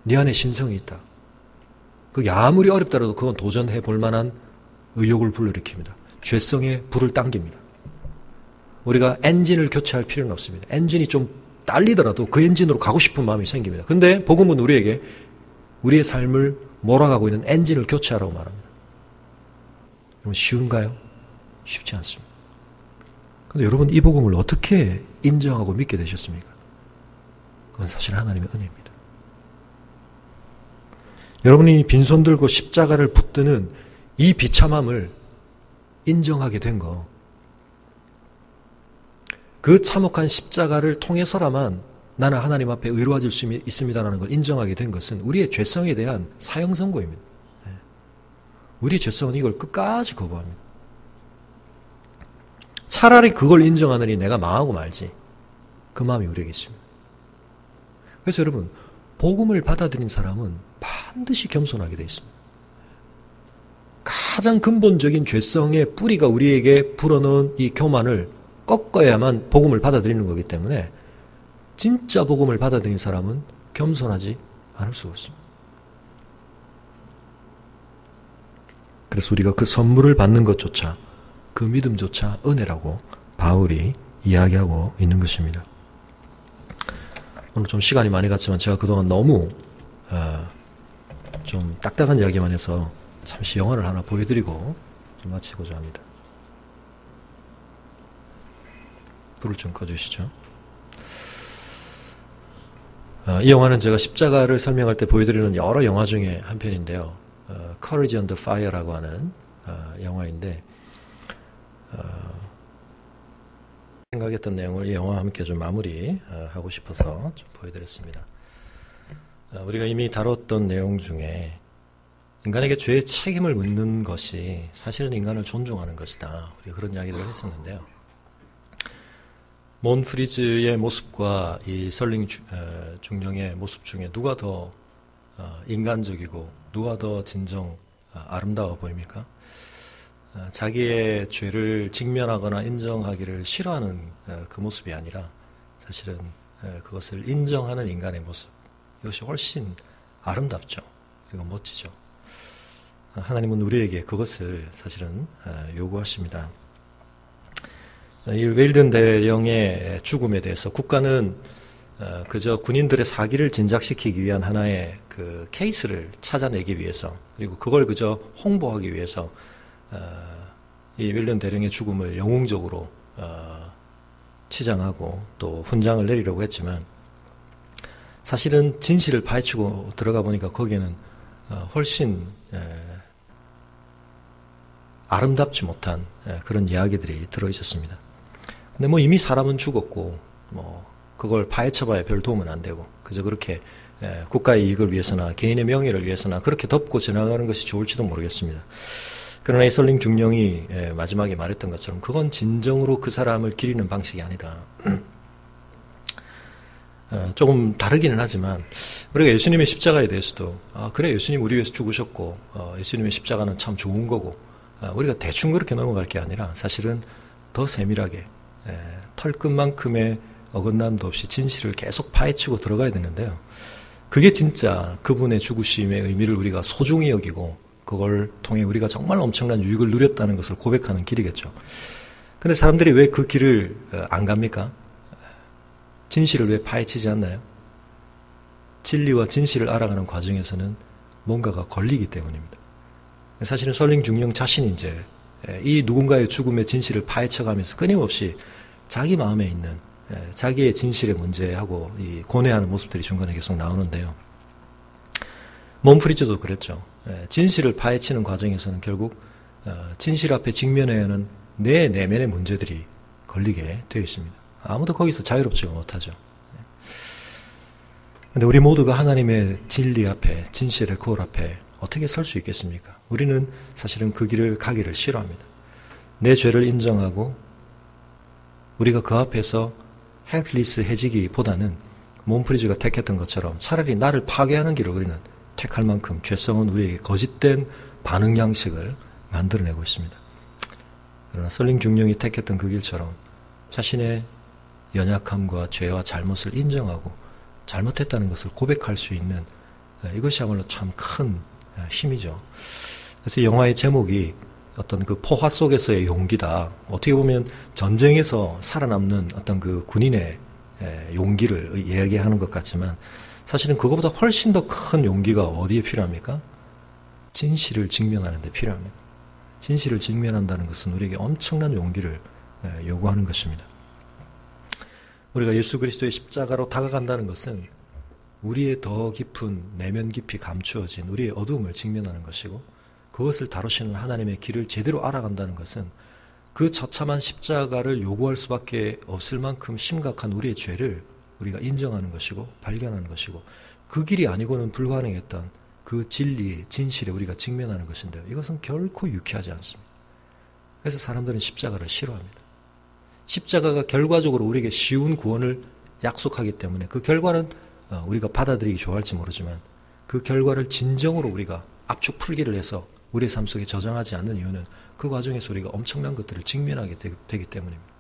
네 안에 신성이 있다. 그게 아무리 어렵더라도 그건 도전해 볼 만한 의욕을 불러일으킵니다. 죄성의 불을 당깁니다. 우리가 엔진을 교체할 필요는 없습니다. 엔진이 좀 딸리더라도 그 엔진으로 가고 싶은 마음이 생깁니다. 근데 복음은 우리에게 우리의 삶을 몰아가고 있는 엔진을 교체하라고 말합니다. 여러분, 쉬운가요? 쉽지 않습니다. 그런데 여러분, 이 복음을 어떻게 인정하고 믿게 되셨습니까? 그건 사실 하나님의 은혜입니다. 여러분이 빈손 들고 십자가를 붙드는 이 비참함을 인정하게 된 거, 그 참혹한 십자가를 통해서라만 나는 하나님 앞에 의로워질 수 있습니다라는 걸 인정하게 된 것은 우리의 죄성에 대한 사형 선고입니다. 우리의 죄성은 이걸 끝까지 거부합니다. 차라리 그걸 인정하느니 내가 망하고 말지. 그 마음이 우리에게 있습니다. 그래서 여러분, 복음을 받아들인 사람은 반드시 겸손하게 되어 있습니다. 가장 근본적인 죄성의 뿌리가 우리에게 불어넣은 이 교만을 꺾어야만 복음을 받아들이는 거기 때문에 진짜 복음을 받아들인 사람은 겸손하지 않을 수가 없습니다. 그래서 우리가 그 선물을 받는 것조차, 그 믿음조차 은혜라고 바울이 이야기하고 있는 것입니다. 오늘 좀 시간이 많이 갔지만 제가 그동안 너무 좀 딱딱한 이야기만 해서 잠시 영화를 하나 보여드리고 좀 마치고자 합니다. 불을 좀 꺼주시죠. 이 영화는 제가 십자가를 설명할 때 보여드리는 여러 영화 중에 한 편인데요. Courage Under Fire라고 하는 영화인데 생각했던 내용을 이 영화와 함께 좀 마무리하고 싶어서 좀 보여드렸습니다. 우리가 이미 다뤘던 내용 중에 인간에게 죄의 책임을 묻는 것이 사실은 인간을 존중하는 것이다. 우리가 그런 이야기를 했었는데요. 몬프리즈의 모습과 이 설링 중령의 모습 중에 누가 더 인간적이고 누가 더 진정 아름다워 보입니까? 자기의 죄를 직면하거나 인정하기를 싫어하는 그 모습이 아니라 사실은 그것을 인정하는 인간의 모습, 이것이 훨씬 아름답죠. 그리고 멋지죠. 하나님은 우리에게 그것을 사실은 요구하십니다. 이 웰든 대령의 죽음에 대해서 국가는 그저 군인들의 사기를 진작시키기 위한 하나의 그 케이스를 찾아내기 위해서, 그리고 그걸 그저 홍보하기 위해서 이 웰든 대령의 죽음을 영웅적으로 치장하고 또 훈장을 내리려고 했지만, 사실은 진실을 파헤치고 들어가 보니까 거기에는 훨씬 아름답지 못한 그런 이야기들이 들어있었습니다. 근데 뭐 이미 사람은 죽었고 뭐 그걸 파헤쳐봐야 별 도움은 안 되고 그저 그렇게 국가의 이익을 위해서나 개인의 명예를 위해서나 그렇게 덮고 지나가는 것이 좋을지도 모르겠습니다. 그러나 이 설링 중령이 마지막에 말했던 것처럼 그건 진정으로 그 사람을 기리는 방식이 아니다. 조금 다르기는 하지만 우리가 예수님의 십자가에 대해서도 그래, 예수님 우리 위해서 죽으셨고 예수님의 십자가는 참 좋은 거고 우리가 대충 그렇게 넘어갈 게 아니라 사실은 더 세밀하게 털끝만큼의 어긋남도 없이 진실을 계속 파헤치고 들어가야 되는데요. 그게 진짜 그분의 죽으심의 의미를 우리가 소중히 여기고 그걸 통해 우리가 정말 엄청난 유익을 누렸다는 것을 고백하는 길이겠죠. 근데 사람들이 왜 그 길을 안 갑니까? 진실을 왜 파헤치지 않나요? 진리와 진실을 알아가는 과정에서는 뭔가가 걸리기 때문입니다. 사실은 설링 중령 자신이 이제 이 누군가의 죽음의 진실을 파헤쳐가면서 끊임없이 자기 마음에 있는 자기의 진실의 문제하고 이 고뇌하는 모습들이 중간에 계속 나오는데요. 몬프리즈도 그랬죠. 진실을 파헤치는 과정에서는 결국 진실 앞에 직면해야 하는 내 내면의 문제들이 걸리게 되어 있습니다. 아무도 거기서 자유롭지가 못하죠. 그런데 우리 모두가 하나님의 진리 앞에, 진실의 거울 앞에 어떻게 설 수 있겠습니까? 우리는 사실은 그 길을 가기를 싫어합니다. 내 죄를 인정하고 우리가 그 앞에서 헬플리스해지기보다는 몬프리즈가 택했던 것처럼 차라리 나를 파괴하는 길을 우리는 택할 만큼 죄성은 우리에게 거짓된 반응 양식을 만들어내고 있습니다. 그러나 설링 중령이 택했던 그 길처럼 자신의 연약함과 죄와 잘못을 인정하고 잘못했다는 것을 고백할 수 있는 이것이야말로 참 큰 힘이죠. 그래서 영화의 제목이 어떤 그 포화 속에서의 용기다. 어떻게 보면 전쟁에서 살아남는 어떤 그 군인의 용기를 이야기하는 것 같지만 사실은 그것보다 훨씬 더 큰 용기가 어디에 필요합니까? 진실을 직면하는 데 필요합니다. 진실을 직면한다는 것은 우리에게 엄청난 용기를 요구하는 것입니다. 우리가 예수 그리스도의 십자가로 다가간다는 것은 우리의 더 깊은 내면 깊이 감추어진 우리의 어두움을 직면하는 것이고 그것을 다루시는 하나님의 길을 제대로 알아간다는 것은 그 처참한 십자가를 요구할 수밖에 없을 만큼 심각한 우리의 죄를 우리가 인정하는 것이고 발견하는 것이고 그 길이 아니고는 불가능했던 그 진리의 진실에 우리가 직면하는 것인데요. 이것은 결코 유쾌하지 않습니다. 그래서 사람들은 십자가를 싫어합니다. 십자가가 결과적으로 우리에게 쉬운 구원을 약속하기 때문에 그 결과는 우리가 받아들이기 좋아할지 모르지만 그 결과를 진정으로 우리가 압축 풀기를 해서 우리의 삶 속에 저장하지 않는 이유는 그 과정에서 우리가 엄청난 것들을 직면하게 되기 때문입니다.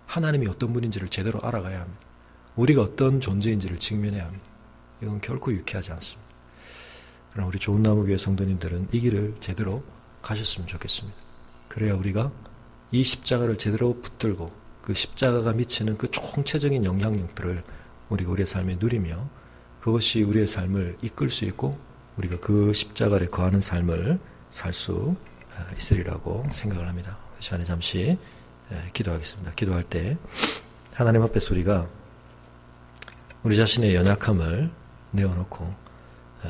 하나님이 어떤 분인지를 제대로 알아가야 합니다. 우리가 어떤 존재인지를 직면해야 합니다. 이건 결코 유쾌하지 않습니다. 그러나 우리 좋은 나무 교회 성도님들은 이 길을 제대로 가셨으면 좋겠습니다. 그래야 우리가 이 십자가를 제대로 붙들고 그 십자가가 미치는 그 총체적인 영향력들을 우리가 우리의 삶에 누리며 그것이 우리의 삶을 이끌 수 있고 우리가 그 십자가를 거하는 삶을 살 수 있으리라고 생각을 합니다. 이 시간에 잠시 기도하겠습니다. 기도할 때 하나님 앞에서 우리가 우리 자신의 연약함을 내어놓고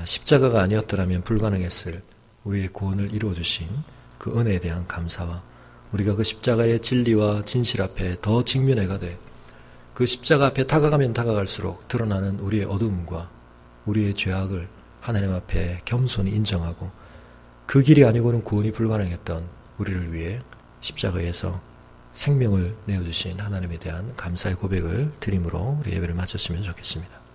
십자가가 아니었더라면 불가능했을 우리의 구원을 이루어주신 그 은혜에 대한 감사와 우리가 그 십자가의 진리와 진실 앞에 더 직면해가되 그 십자가 앞에 다가가면 다가갈수록 드러나는 우리의 어두움과 우리의 죄악을 하나님 앞에 겸손히 인정하고 그 길이 아니고는 구원이 불가능했던 우리를 위해 십자가에서 생명을 내어주신 하나님에 대한 감사의 고백을 드림으로 우리 예배를 마쳤으면 좋겠습니다.